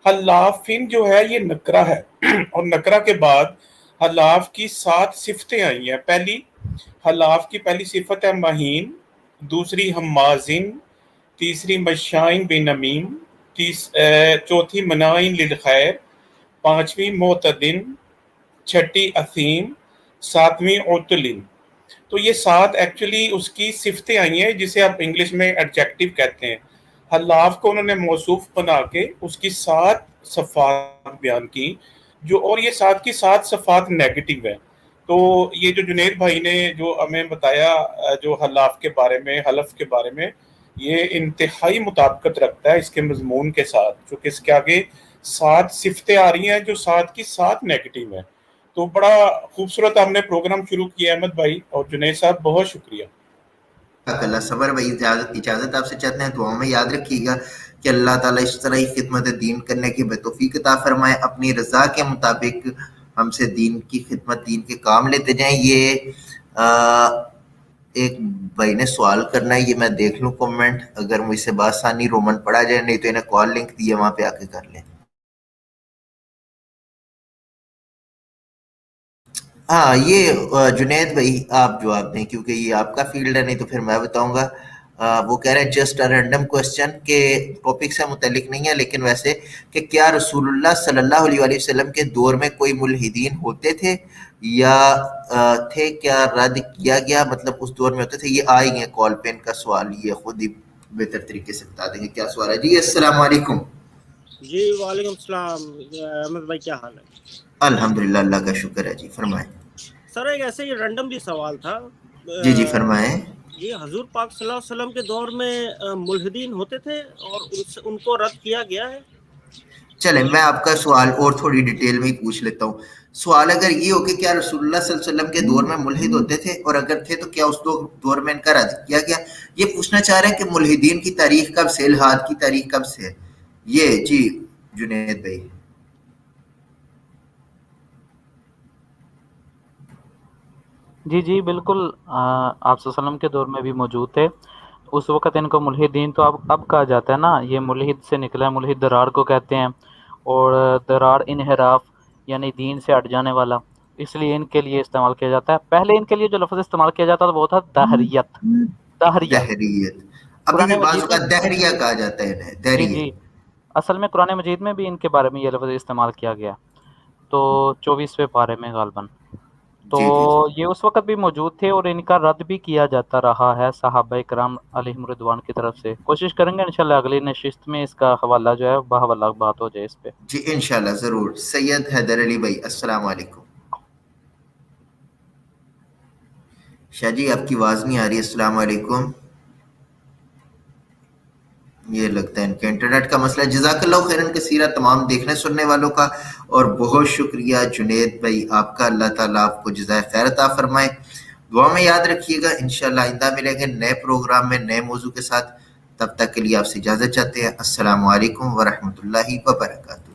حلافین جو ہے یہ نکرہ ہے، اور نکرہ کے بعد حلاف کی 7 صفتیں آئی ہیں۔ پہلی حلاف کی پہلی صفت ہے مہین، دوسری حمازن، تیسری مشائن بنمیم، چوتھی منائن للخیر، پانچویں معتدن، چھٹی اثیم، ساتویں عتلن۔ تو یہ 7 ایکچولی اس کی صفتیں آئی ہیں جسے آپ انگلش میں ایڈجیکٹو کہتے ہیں۔ حلاف کو انہوں نے موصوف بنا کے اس کی 7 صفات بیان کی، جو اور یہ 7 کی 7 صفات نیگیٹو ہیں۔ تو یہ جو جنید بھائی نے جو ہمیں بتایا جو حلاف کے بارے میں، حلف کے بارے میں، یہ انتہائی مطابقت رکھتا ہے اس کے مضمون کے ساتھ، چونکہ اس کے آگے 7 صفتیں آ رہی ہیں جو 7 کی 7 نیگیٹو ہیں۔ تو بڑا خوبصورت ہم نے پروگرام شروع کیا احمد بھائی اور جنید صاحب، بہت شکریہ۔ اللہ صبر بھائی اجازت آپ سے چاہتے ہیں، دعاؤں میں یاد رکھیے گا کہ اللہ تعالیٰ اس طرح ہی خدمت دین کرنے کی بے توفیق عطا فرمائے، اپنی رضا کے مطابق ہم سے دین کی خدمت، دین کے کام لیتے جائیں۔ یہ ایک بھائی نے سوال کرنا ہے، یہ میں دیکھ لوں کمنٹ، اگر مجھ سے بآسانی رومن پڑھا جائے، نہیں تو انہیں کال لنک دی ہے وہاں پہ آ کے کر لیں۔ ہاں یہ جنید بھائی آپ جواب دیں کیونکہ یہ آپ کا فیلڈ ہے، نہیں تو پھر میں بتاؤں گا۔ وہ کہہ رہے ہیں جسٹ رینڈم کوسچن کہ ٹاپک سے متعلق نہیں ہے لیکن ویسے کہ کیا رسول اللہ صلی اللہ علیہ وآلہ وسلم کے دور میں کوئی ملحدین ہوتے تھے یا تھے، کیا رد کیا گیا، مطلب اس دور میں ہوتے تھے؟ یہ آئیں گے کال پہ، ان کا سوال یہ خود ہی بہتر طریقے سے بتا دیں گے کیا سوال ہے۔ جی السلام علیکم۔ جی وعلیکم السلام احمد بھائی، کیا حال ہے؟ الحمدللہ، اللہ کا شکر ہے جی، فرمائیں۔ سر ایک ایسے ہی رینڈم بھی سوال تھا۔ جی جی فرمائیں۔ جی حضور پاک صلی اللہ علیہ وسلم کے دور میں ملحدین ہوتے تھے اور ان کو رد کیا گیا ہے؟ چلیں میں آپ کا سوال اور تھوڑی ڈیٹیل میں ہی پوچھ لیتا ہوں۔ سوال اگر یہ ہو کہ کیا رسول اللہ صلی اللہ علیہ وسلم کے دور میں ملحد ہوتے تھے، اور اگر تھے تو کیا اس دور میں ان کا رد کیا گیا؟ یہ پوچھنا چاہ رہے ہیں کہ ملحدین کی تاریخ کب سے، الحاد کی تاریخ کب سے ہے یہ؟ جی جنید بھائی۔ جی بالکل، آپ صلی اللہ علیہ وسلم کے دور میں بھی موجود تھے۔ اس وقت ان کو ملحدین تو اب کہا جاتا ہے نا، یہ ملحد سے نکلا ہے، ملحد درار کو کہتے ہیں، اور درار انحراف یعنی دین سے ہٹ جانے والا، اس لیے ان کے لیے استعمال کیا جاتا ہے۔ پہلے ان کے لیے جو لفظ استعمال کیا جاتا تھا وہ تھا دہریت۔ دہریت، ابھی بھی بعض اوقات دہریہ کہا جاتا ہے انہیں، دہریہ۔ جی اصل میں قرآن مجید میں بھی ان کے بارے میں یہ لفظ استعمال کیا گیا، تو 24ویں پارے میں غالباً۔ تو یہ اس وقت بھی موجود تھے اور ان کا رد بھی کیا جاتا رہا ہے صحابہ کرام علیہم رضوان کی طرف سے۔ کوشش کریں گے انشاءاللہ اگلی نشست میں اس کا حوالہ جو ہے باحوالہ بات ہو جائے اس پہ۔ جی انشاءاللہ ضرور۔ سید حیدر علی بھائی السلام علیکم۔ شاہ جی آپ کی آواز نہیں آ رہی، السلام علیکم۔ یہ لگتا ہے ان کے انٹرنیٹ کا مسئلہ۔ جزاک اللہ خیرن کثیرہ تمام دیکھنے سننے والوں کا، اور بہت شکریہ جنید بھائی آپ کا، اللہ تعالیٰ آپ کو جزائے خیر عطا فرمائے۔ دعا میں یاد رکھیے گا، انشاءاللہ آئندہ ملیں گے نئے پروگرام میں نئے موضوع کے ساتھ۔ تب تک کے لیے آپ سے اجازت چاہتے ہیں۔ السلام علیکم ورحمۃ اللہ وبرکاتہ۔